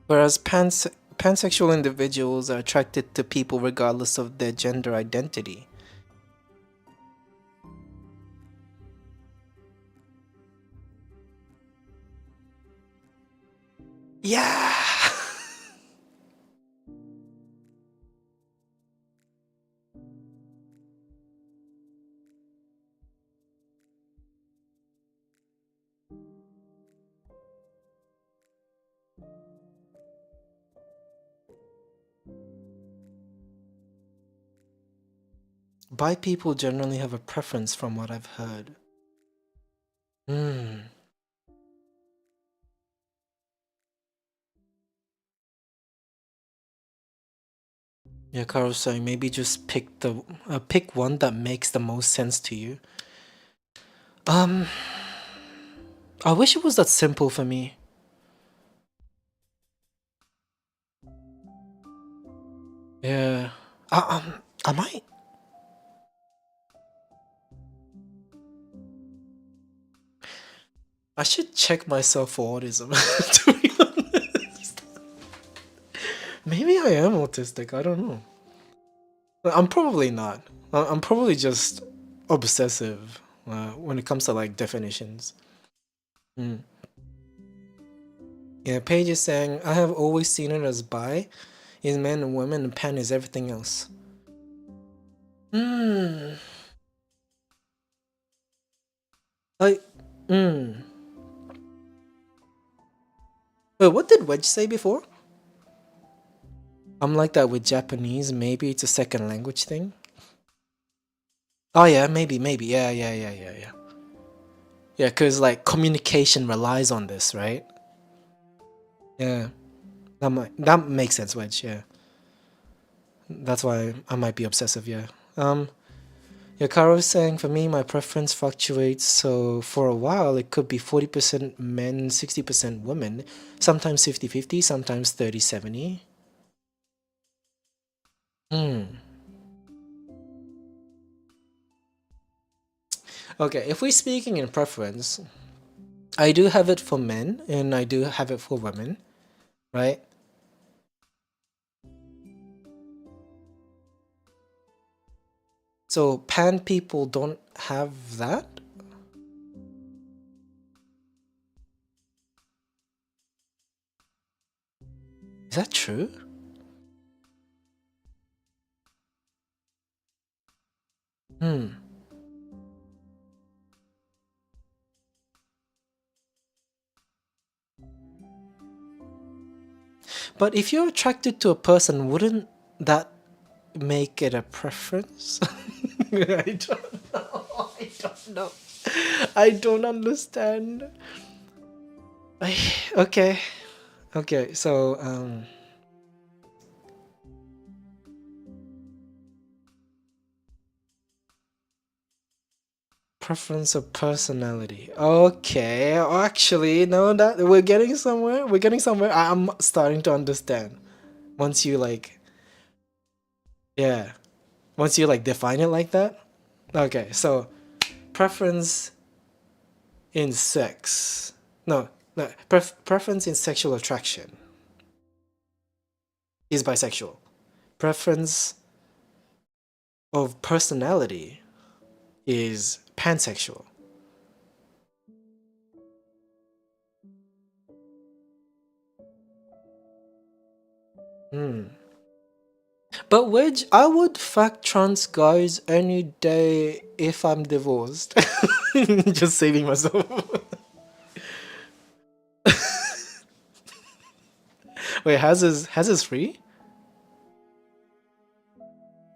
whereas pansexual individuals are attracted to people regardless of their gender identity. Yeah! Bi people generally have a preference from what I've heard. Yeah, Carl's saying maybe just pick one that makes the most sense to you. I wish it was that simple for me. Yeah. I might. I should check myself for autism, to be honest. Maybe I am autistic, I don't know. I'm probably not. I'm probably just obsessive when it comes to like definitions. Yeah, Paige is saying, I have always seen it as bi is men and women and pan is everything else. Like, Wait, what did Wedge say before? I'm like that with Japanese. Maybe it's a second language thing. Oh yeah, maybe. Yeah. Yeah, cause like communication relies on this, right? Yeah, that makes sense, Wedge. Yeah, that's why I might be obsessive. Yeah. Yeah, Karo is saying for me, my preference fluctuates. So for a while, it could be 40% men, 60% women, sometimes 50-50, sometimes 30-70. Okay, if we're speaking in preference, I do have it for men and I do have it for women, right? So pan people don't have that? Is that true? Hmm. But if you're attracted to a person, wouldn't that make it a preference? I don't know. I don't know. I don't understand. Okay. Okay, so preference of personality. Okay, actually, no, that we're getting somewhere. We're getting somewhere. I'm starting to understand. Once you like, yeah, once you like define it like that. Okay, so preference in sex. No, no, preference in sexual attraction is bisexual. Preference of personality is pansexual. Hmm. But Wedge, I would fuck trans guys any day if I'm divorced. Just saving myself. Wait, has his free?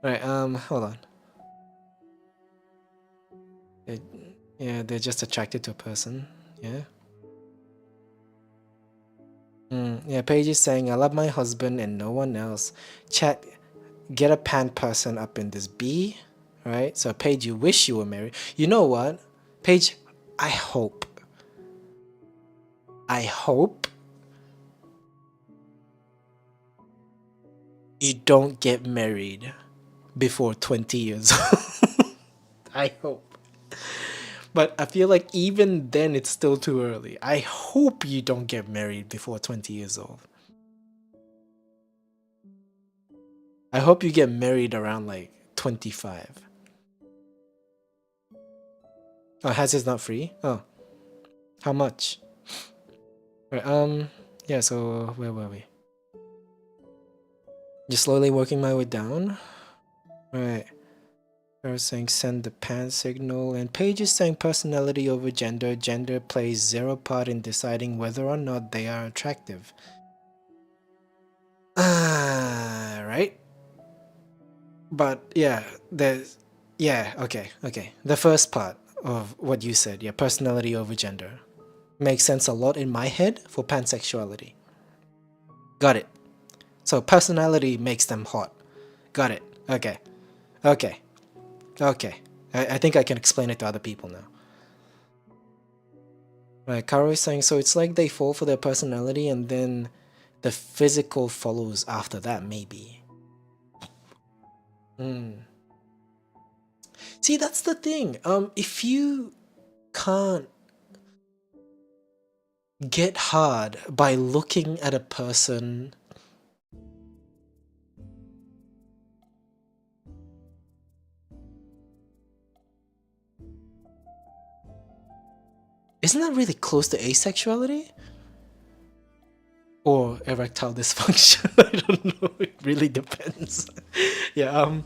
Right, hold on. It, yeah, they're just attracted to a person. Yeah. Yeah, Paige is saying, I love my husband and no one else. Chat, get a pan person up in this B. Right? So, Paige, you wish you were married. You know what? Paige, I hope. I hope you don't get married before 20 years old. I hope. But I feel like even then it's still too early. I hope you don't get married before 20 years old. I hope you get married around like 25. Oh, Has is not free? Oh, how much? Right, yeah, so where were we? Just slowly working my way down. Right. They're saying send the pan signal, and Paige is saying personality over gender. Gender plays zero part in deciding whether or not they are attractive. Right? But yeah, okay. The first part of what you said, yeah, personality over gender, makes sense a lot in my head for pansexuality. Got it. So personality makes them hot. Got it. Okay. Okay. Okay. I think I can explain it to other people now. Right, Karo is saying, so it's like they fall for their personality and then the physical follows after that, maybe. See, that's the thing. If you can't get hard by looking at a person, isn't that really close to asexuality? Or erectile dysfunction? I don't know. It really depends. Yeah,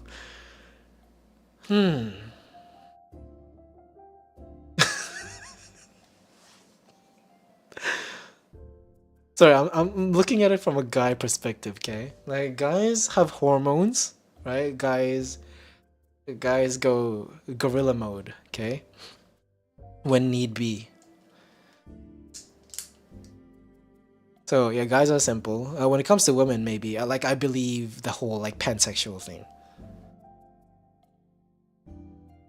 Sorry, I'm looking at it from a guy perspective, okay? Like guys have hormones, right? Guys go gorilla mode, okay? When need be. So yeah, guys are simple. When it comes to women, maybe I believe the whole like pansexual thing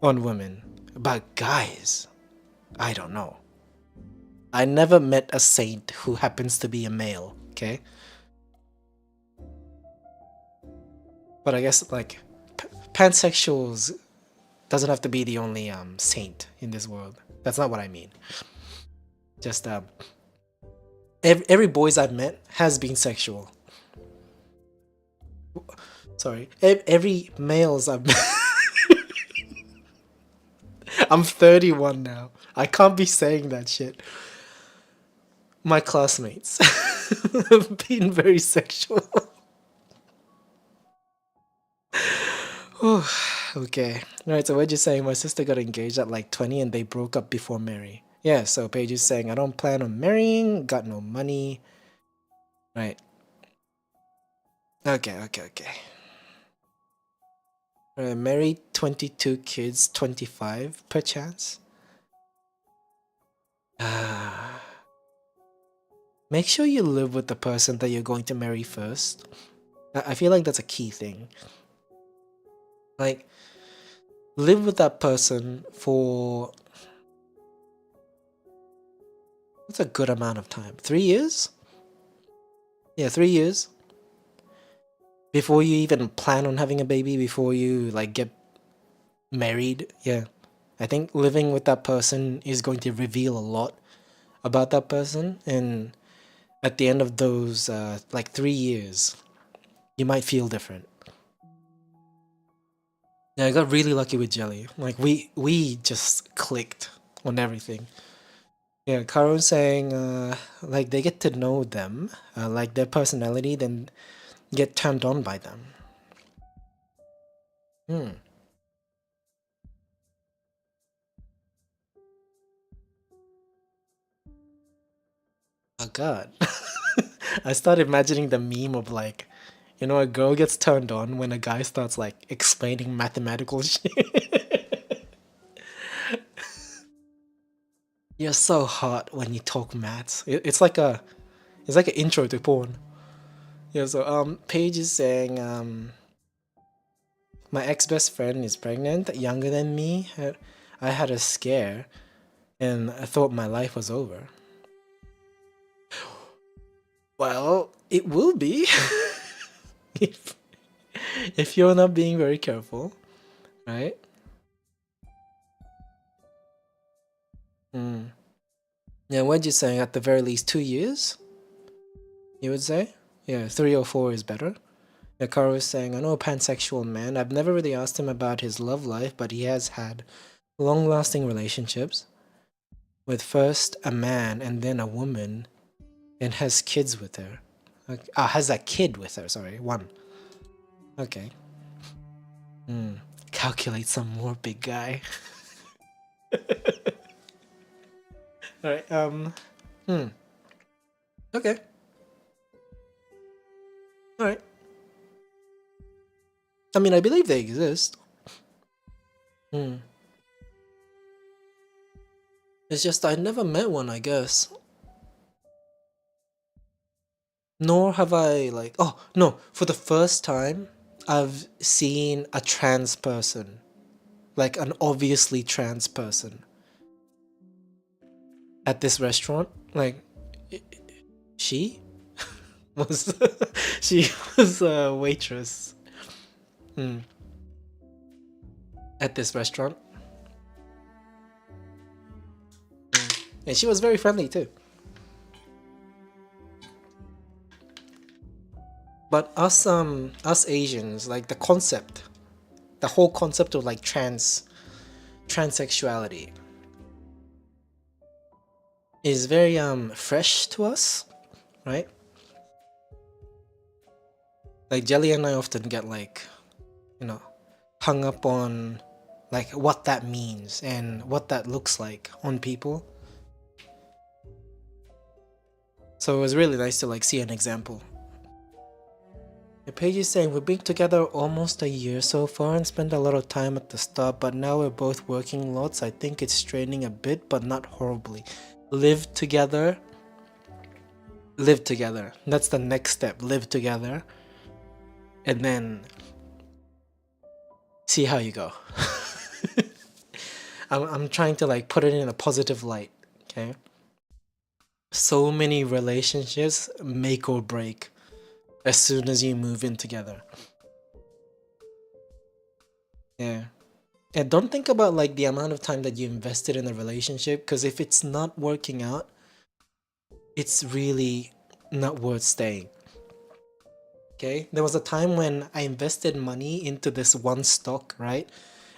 on women, but guys, I don't know. I never met a saint who happens to be a male, okay? But I guess like pansexuals doesn't have to be the only saint in this world. That's not what I mean. Just every boys I've met has been sexual. Sorry, every males I've met. I'm 31 now. I can't be saying that shit. My classmates have been very sexual. Okay. Alright, so we're just saying my sister got engaged at like 20 and they broke up before marry. Yeah, so Paige is saying I don't plan on marrying, got no money. Right. Okay. Married, 22 kids, 25 perchance. Make sure you live with the person that you're going to marry first. I feel like that's a key thing. Like, live with that person for... That's a good amount of time. 3 years? Yeah, 3 years. Before you even plan on having a baby, before you like get married. Yeah. I think living with that person is going to reveal a lot about that person, and at the end of those like 3 years, you might feel different. Yeah, I got really lucky with Jelly. Like we just clicked on everything. Yeah, Karo's saying like they get to know them, like their personality, then get turned on by them. Oh god. I started imagining the meme of like, you know, a girl gets turned on when a guy starts like explaining mathematical shit. You're so hot when you talk maths. It's like an intro to porn. Yeah, so Paige is saying my ex-best friend is pregnant, younger than me. I had a scare and I thought my life was over. Well, it will be if you're not being very careful, right? Yeah, what you saying? At the very least, 2 years, you would say? Yeah, 3 or 4 is better. Yakaro is saying, I know a pansexual man. I've never really asked him about his love life, but he has had long-lasting relationships with first a man and then a woman, and has kids with her. Has a kid with her, sorry, 1. Okay. Calculate some more, big guy. Alright, okay. Alright. I mean, I believe they exist. It's just I never met one, I guess. Nor have I, like... Oh, no. For the first time, I've seen a trans person. Like, an obviously trans person. At this restaurant. Like, she was... she was a waitress. At this restaurant. And she was very friendly too. But us Asians, like the whole concept of like transsexuality is very fresh to us, right? Like Jelly and I often get like, you know, hung up on like what that means and what that looks like on people. So it was really nice to like see an example. The page is saying we've been together almost a year so far and spent a lot of time at the start, but now we're both working lots. I think it's straining a bit, but not horribly. Live together. Live together. That's the next step. Live together. And then see how you go. I'm trying to like put it in a positive light, okay? So many relationships make or break as soon as you move in together. Yeah. And don't think about like the amount of time that you invested in a relationship, because if it's not working out, it's really not worth staying. Okay, there was a time when I invested money into this one stock, right?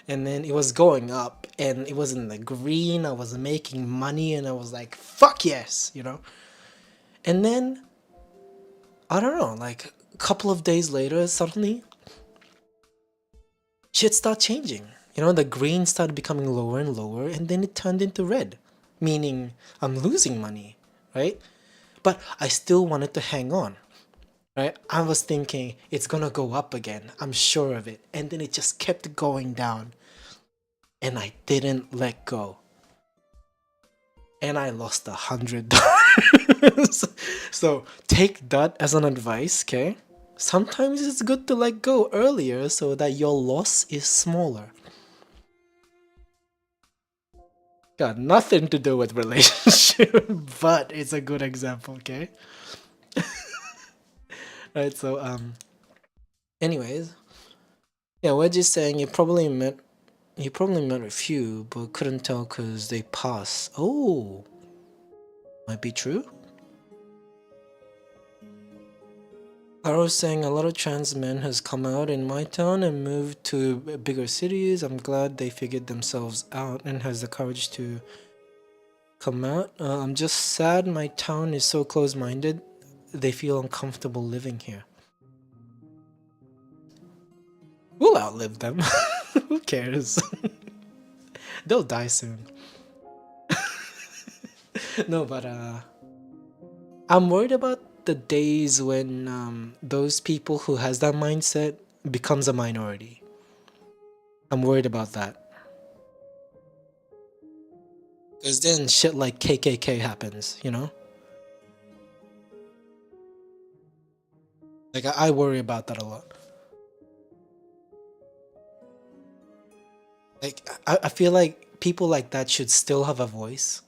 And then it was going up and it was in the green. I was making money and I was like, fuck yes, you know? And then, I don't know, like a couple of days later, suddenly shit started changing. You know, the green started becoming lower and lower and then it turned into red, meaning I'm losing money, right? But I still wanted to hang on. Right? I was thinking it's gonna go up again. I'm sure of it. And then it just kept going down. And I didn't let go. And I lost $100. So take that as an advice, okay? Sometimes it's good to let go earlier so that your loss is smaller. Got nothing to do with relationship, but it's a good example, okay? Right, so anyways, yeah, we're just saying you probably met a few, but couldn't tell because they pass. Oh, might be true. I was saying a lot of trans men has come out in my town and moved to bigger cities. I'm glad they figured themselves out and has the courage to come out. I'm just sad my town is so close-minded. They feel uncomfortable living here. We'll outlive them. Who cares? They'll die soon. No, but I'm worried about the days when those people who has that mindset becomes a minority. I'm worried about that. Because then shit like KKK happens, you know? Like, I worry about that a lot. Like, I feel like people like that should still have a voice.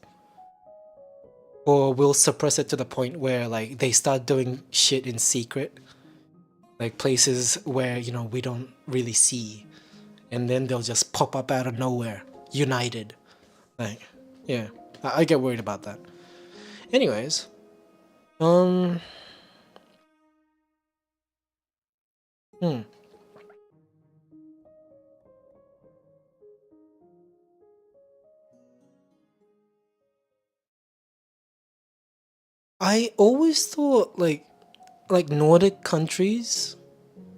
Or will suppress it to the point where, like, they start doing shit in secret. Like, places where, you know, we don't really see. And then they'll just pop up out of nowhere, united. Like, yeah, I get worried about that. Anyways, hmm. I always thought like Nordic countries,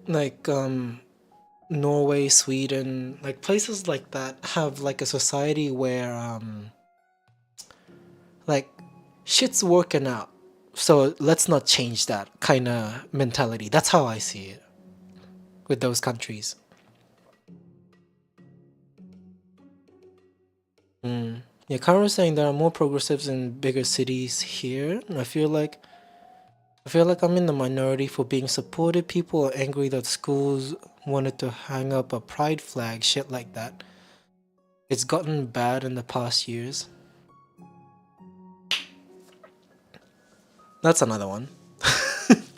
like Norway, Sweden, like places like that have like a society where like shit's working out. So let's not change that kind of mentality. That's how I see it with those countries. Yeah, Kara was saying there are more progressives in bigger cities here. And I feel like I'm in the minority for being supported. People are angry that schools wanted to hang up a pride flag, shit like that. It's gotten bad in the past years. That's another one.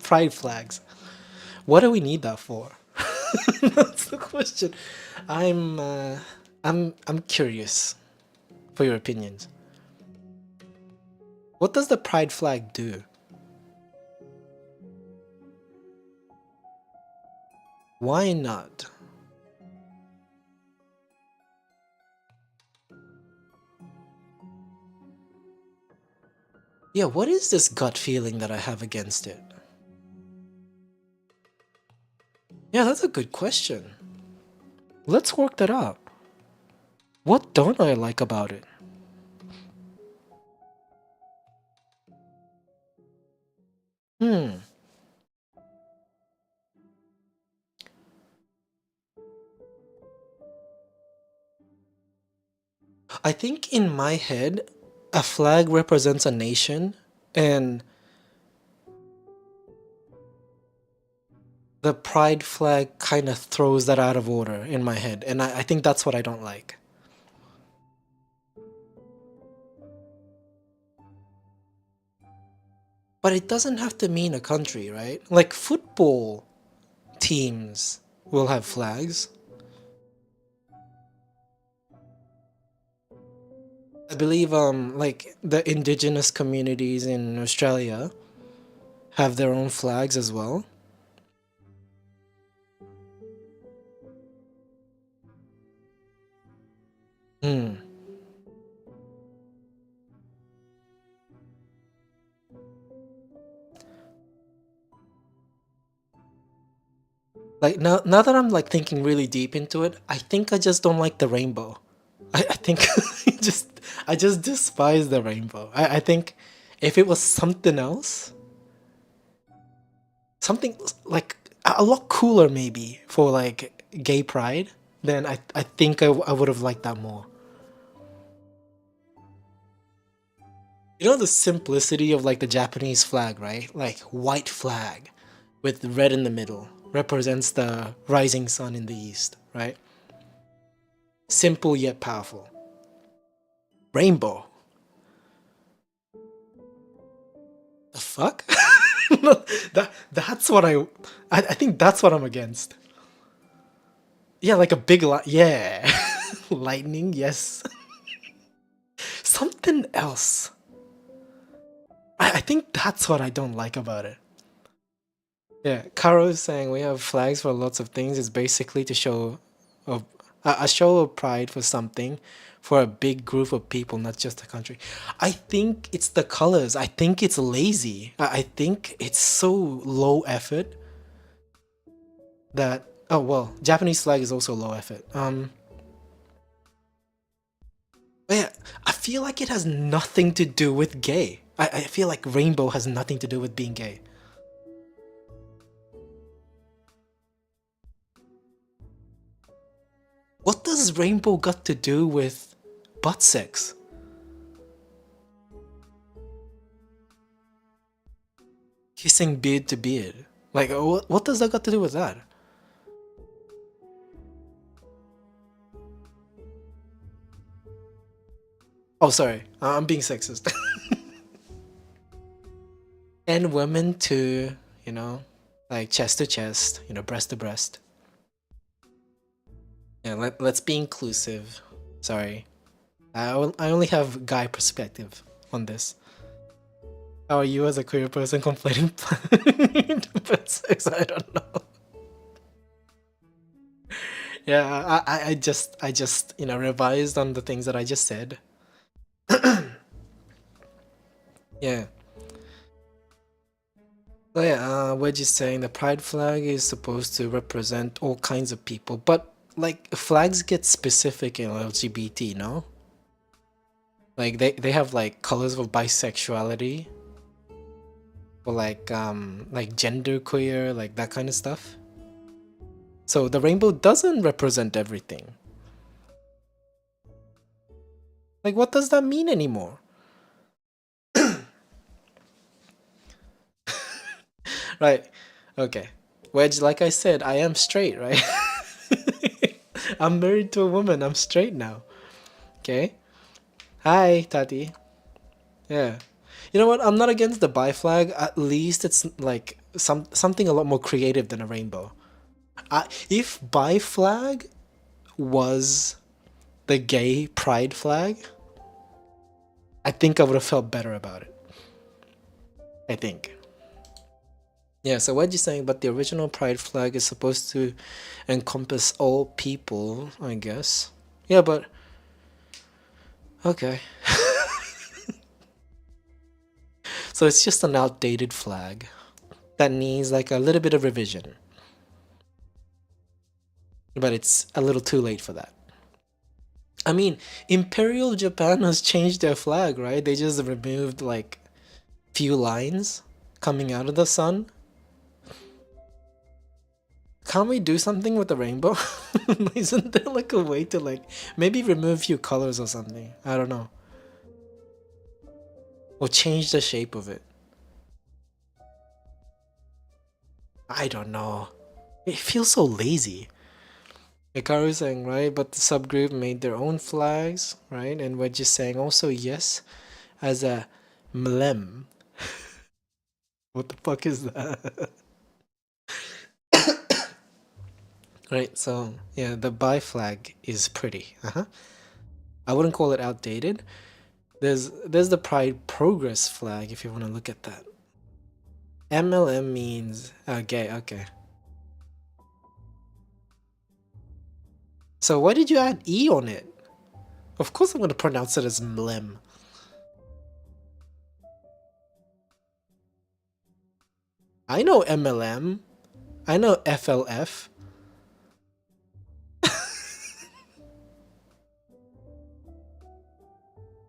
Pride flags. What do we need that for? That's the question. I'm I'm curious for your opinions. What does the pride flag do? Why not? Yeah, what is this gut feeling that I have against it? Yeah, that's a good question. Let's work that out. What don't I like about it? Hmm. I think in my head, a flag represents a nation, and the pride flag kind of throws that out of order in my head, and I think that's what I don't like. But it doesn't have to mean a country, right? Like football teams will have flags. I believe like the indigenous communities in Australia have their own flags as well. Hmm. Like now that I'm like thinking really deep into it, I think I just don't like the rainbow. I think just I just despise the rainbow. I think if it was something else, something like a lot cooler maybe for like gay pride, then I think I would have liked that more. You know the simplicity of like the Japanese flag, right? Like white flag with red in the middle represents the rising sun in the east, right? Simple yet powerful. Rainbow. The fuck? No, that's what I think that's what I'm against. Yeah, like a big light. Yeah. Lightning, yes. Something else. I think that's what I don't like about it. Yeah, Karo is saying we have flags for lots of things. It's basically to show of a show of pride for something, for a big group of people, not just a country. I think it's the colors. I think it's lazy. I think it's so low effort that oh well, Japanese flag is also low effort. But yeah, I feel like it has nothing to do with gay. I feel like rainbow has nothing to do with being gay. What does rainbow got to do with butt sex? Kissing beard to beard. Like, what does that got to do with that? Oh, sorry. I'm being sexist. And women to, you know, like chest to chest, you know, breast to breast. Yeah, let's be inclusive. Sorry. I only have guy perspective on this. How are you as a queer person complaining about sex? I don't know. Yeah, I just you know revised on the things that I just said. Yeah. So yeah, we're just saying the pride flag is supposed to represent all kinds of people, but like flags get specific in LGBT, no? Like they have like colors of bisexuality or like gender queer, like that kind of stuff. So the rainbow doesn't represent everything. Like what does that mean anymore? Right. Okay. Wedge, like I said, I am straight, right? I'm married to a woman. I'm straight now. Okay. Hi, Tati. Yeah. You know what? I'm not against the bi flag. At least it's like something a lot more creative than a rainbow. If bi flag was the gay pride flag, I think I would have felt better about it. I think. Yeah, so what you're saying, but the original pride flag is supposed to encompass all people, I guess. Yeah, but okay. So it's just an outdated flag that needs like a little bit of revision. But it's a little too late for that. I mean, Imperial Japan has changed their flag, right? They just removed like few lines coming out of the sun. Can't we do something with the rainbow? Isn't there like a way to like maybe remove a few colors or something? I don't know. Or change the shape of it. I don't know. It feels so lazy. Hikaru saying, right? But the subgroup made their own flags, right? And we're just saying also yes as a mlem. What the fuck is that? Right, so yeah, the bi flag is pretty. I wouldn't call it outdated, There's the Pride Progress flag if you want to look at that. MLM means gay. Okay. So why did you add E on it? Of course I'm gonna pronounce it as mlem. I know MLM. I know FLF.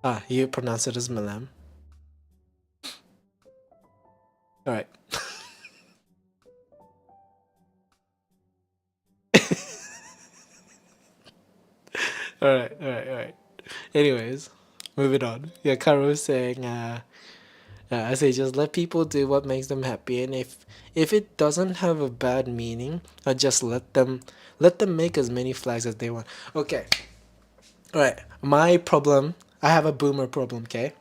Ah, you pronounce it as mlem. Alright. Alright. Anyways, moving on. Yeah, Karo was saying, I say just let people do what makes them happy, and if it doesn't have a bad meaning, I just let them make as many flags as they want. Okay. Alright. My problem, I have a boomer problem, okay?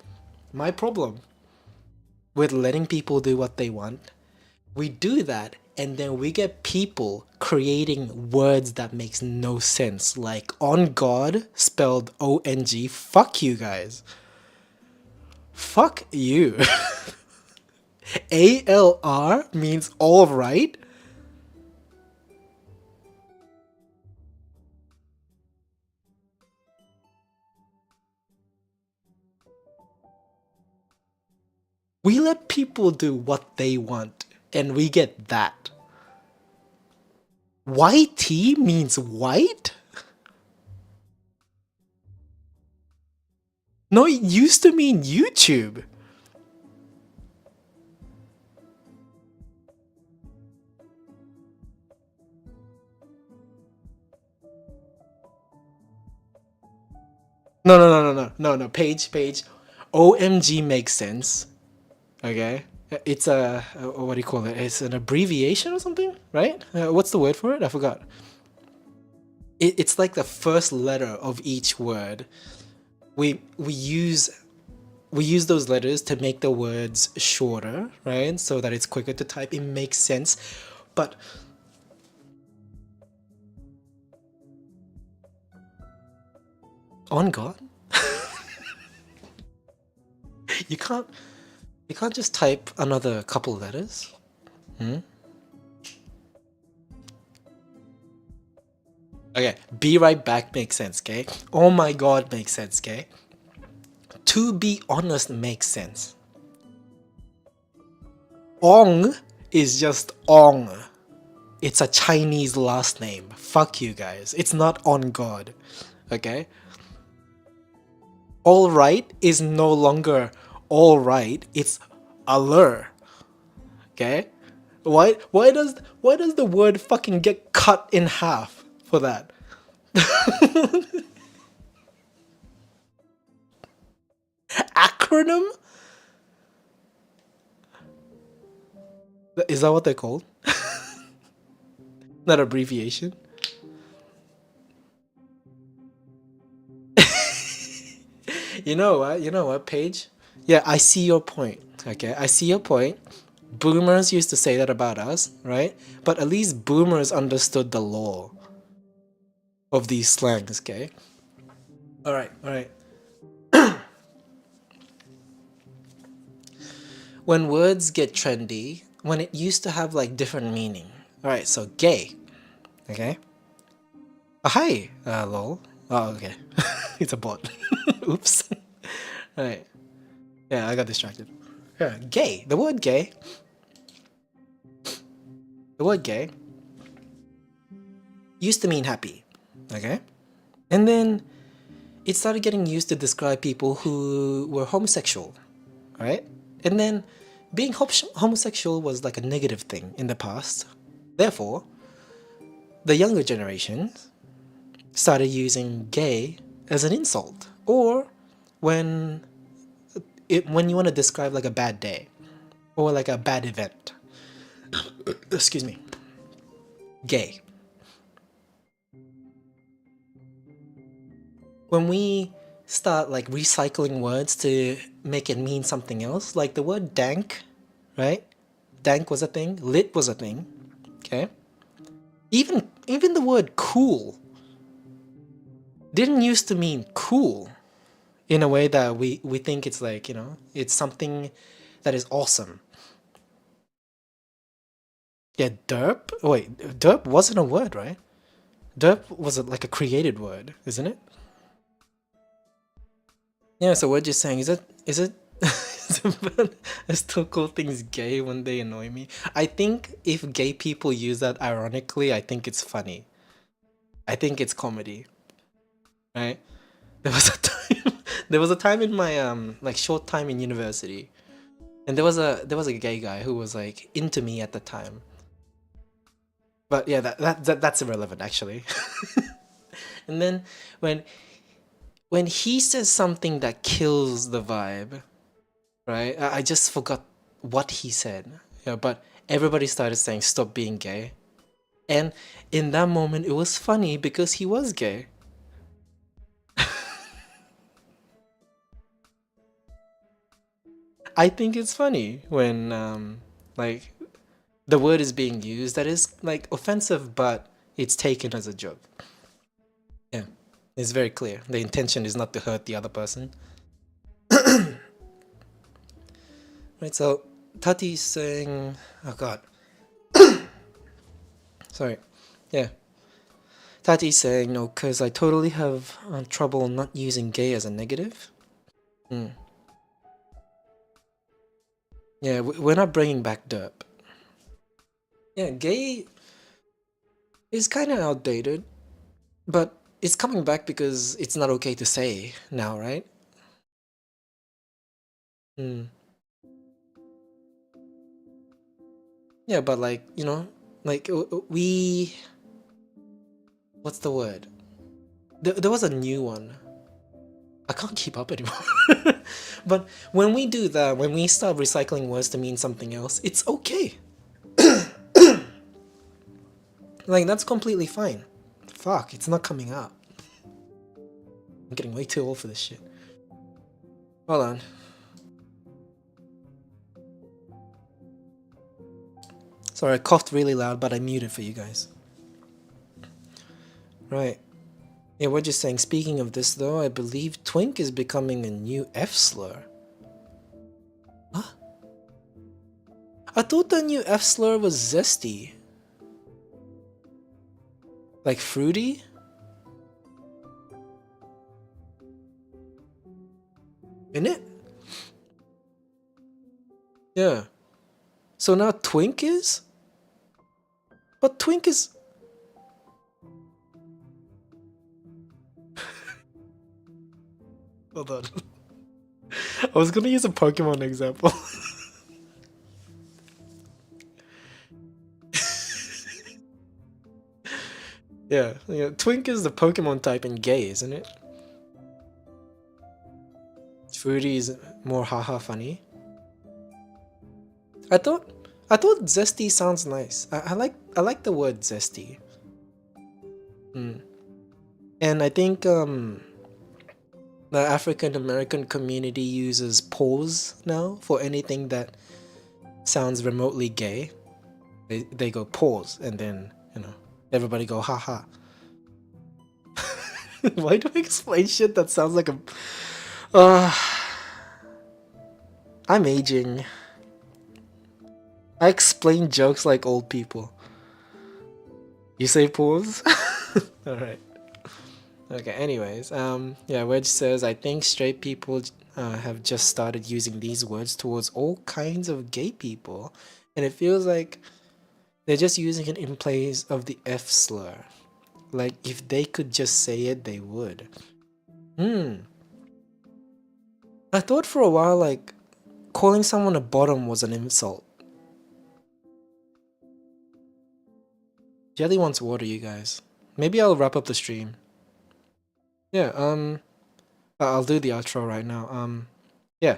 My problem with letting people do what they want, we do that and then we get people creating words that makes no sense, like on God spelled ONG. Fuck you guys. Fuck you. ALR means all right. We let people do what they want and we get that. YT means white? No, it used to mean YouTube. No. Page. OMG makes sense. Okay. It's what do you call it? It's an abbreviation or something, right? What's the word for it? I forgot. It's like the first letter of each word. We use those letters to make the words shorter, right? So that it's quicker to type. It makes sense. But on God? You can't just type another couple letters. Okay, be right back makes sense, okay? Oh my God makes sense, okay? To be honest makes sense. Ong is just Ong. It's a Chinese last name. Fuck you guys. It's not on God. Okay? Alright is no longer alright. It's allure. Okay? Why does the word fucking get cut in half for that? Acronym? Is that what they're called? Not abbreviation. You know what, Paige? Yeah, I see your point. Okay, I see your point. Boomers used to say that about us, right? But at least boomers understood the law of these slangs, okay? Alright. When words get trendy, when it used to have like different meaning. Alright, so gay. Okay? Hi, lol. Oh, okay. It's a bot. Oops. Alright. Yeah, I got distracted. Yeah, gay. The word gay. The word gay used to mean happy. Okay? And then it started getting used to describe people who were homosexual. Right? And then being homosexual was like a negative thing in the past. Therefore, the younger generation started using gay as an insult. Or when you want to describe like a bad day or like a bad event. Excuse me. Gay. When we start like recycling words to make it mean something else, like the word dank, right? Dank was a thing, lit was a thing, okay? Even the word cool didn't used to mean cool. in a way that we think it's like, it's something that is awesome. Yeah, derp? Wait, derp wasn't a word, right? Derp was like a created word, isn't it? Yeah, so what you're saying, is it I still call things gay when they annoy me. I think if gay people use that ironically, I think it's funny. I think it's comedy, right? There was a time there was a time in my like short time in university, and there was a gay guy who was like into me at the time. But yeah, that's irrelevant actually. And then when when he says something that kills the vibe, right? I just forgot what he said. Yeah, but everybody started saying stop being gay. And in that moment it was funny because he was gay. I think it's funny when like the word is being used that is like offensive but it's taken as a joke. Yeah. It's very clear. The intention is not to hurt the other person. Right, so Tati's saying, oh god, sorry. Yeah. Tati's saying, no, because I totally have trouble not using gay as a negative. Hmm. Yeah, we're not bringing back derp. Yeah, gay is kind of outdated, but it's coming back because it's not okay to say now, right? Hmm. Yeah, but like, like we. What's the word? There was a new one. I can't keep up anymore. But when we do that, when we start recycling words to mean something else, it's okay. Like, that's completely fine. Fuck, it's not coming out. I'm getting way too old for this shit. Hold on. Sorry, I coughed really loud, but I muted for you guys. Right. Yeah, we're just saying, speaking of this though, I believe twink is becoming a new F slur. Huh? I thought the new F slur was zesty. Like fruity? In it? Yeah. So now twink is? But twink is... Hold on. I was gonna use a Pokemon example. Yeah, twink is the Pokemon type in gay, isn't it? Fruity is more haha funny. I thought zesty sounds nice. I like the word zesty. And I think the African American community uses pause now for anything that sounds remotely gay. They go pause and then, everybody go haha. Why do I explain shit that sounds like a... I'm aging. I explain jokes like old people. You say pause? Alright. Okay, anyways, yeah, Wedge says, I think straight people have just started using these words towards all kinds of gay people, and it feels like they're just using it in place of the F slur. Like, if they could just say it, they would. I thought for a while, like, calling someone a bottom was an insult. Jelly wants water, you guys. Maybe I'll wrap up the stream. Yeah, I'll do the outro right now. Yeah.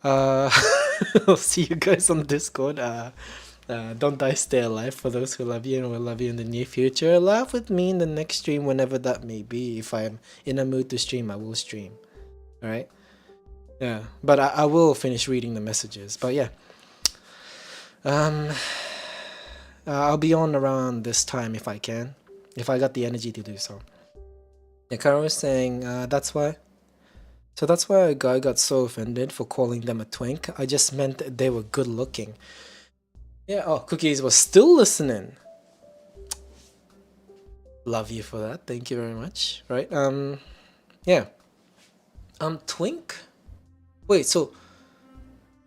I'll see you guys on Discord. Don't die, stay alive for those who love you and will love you in the near future. Laugh with me in the next stream whenever that may be. If I'm in a mood to stream, I will stream. Alright? Yeah, but I will finish reading the messages. But yeah. I'll be on around this time if I can. If I got the energy to do so. Yeah, Kara was saying, that's why So that's why a guy got so offended for calling them a twink. I just meant that they were good looking. Yeah, oh, Cookies was still listening. Love you for that. Thank you very much. Right? Yeah. Twink? Wait, so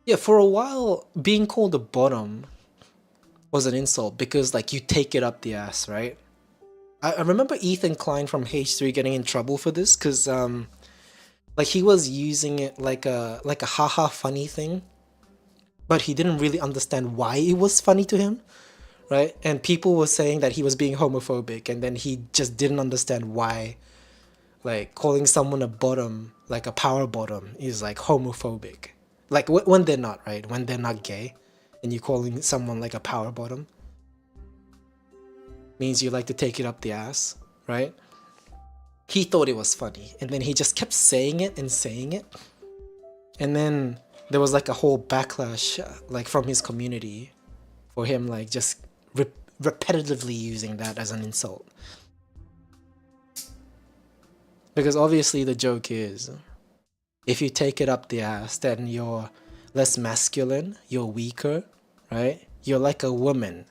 yeah, for a while being called a bottom was an insult because like you take it up the ass, right? I remember Ethan Klein from H3 getting in trouble for this because like he was using it like a haha funny thing, but he didn't really understand why it was funny to him, right? And people were saying that he was being homophobic, and then he just didn't understand why, like calling someone a bottom, like a power bottom, is like homophobic. Like when they're not, right? When they're not gay, and you calling someone like a power bottom means you like to take it up the ass, right? He thought it was funny, and then he just kept saying it and saying it, and then there was like a whole backlash like from his community for him like just repetitively using that as an insult, because obviously the joke is if you take it up the ass then you're less masculine, you're weaker, right? You're like a woman.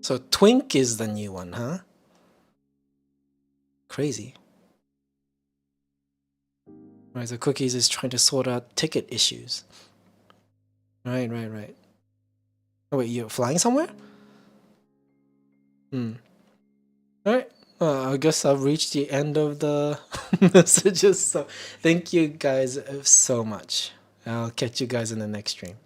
So twink is the new one, huh? Crazy. Right, so Cookies is trying to sort out ticket issues. Right. Oh wait, you're flying somewhere? Alright, I guess I've reached the end of the messages, so thank you guys so much. I'll catch you guys in the next stream.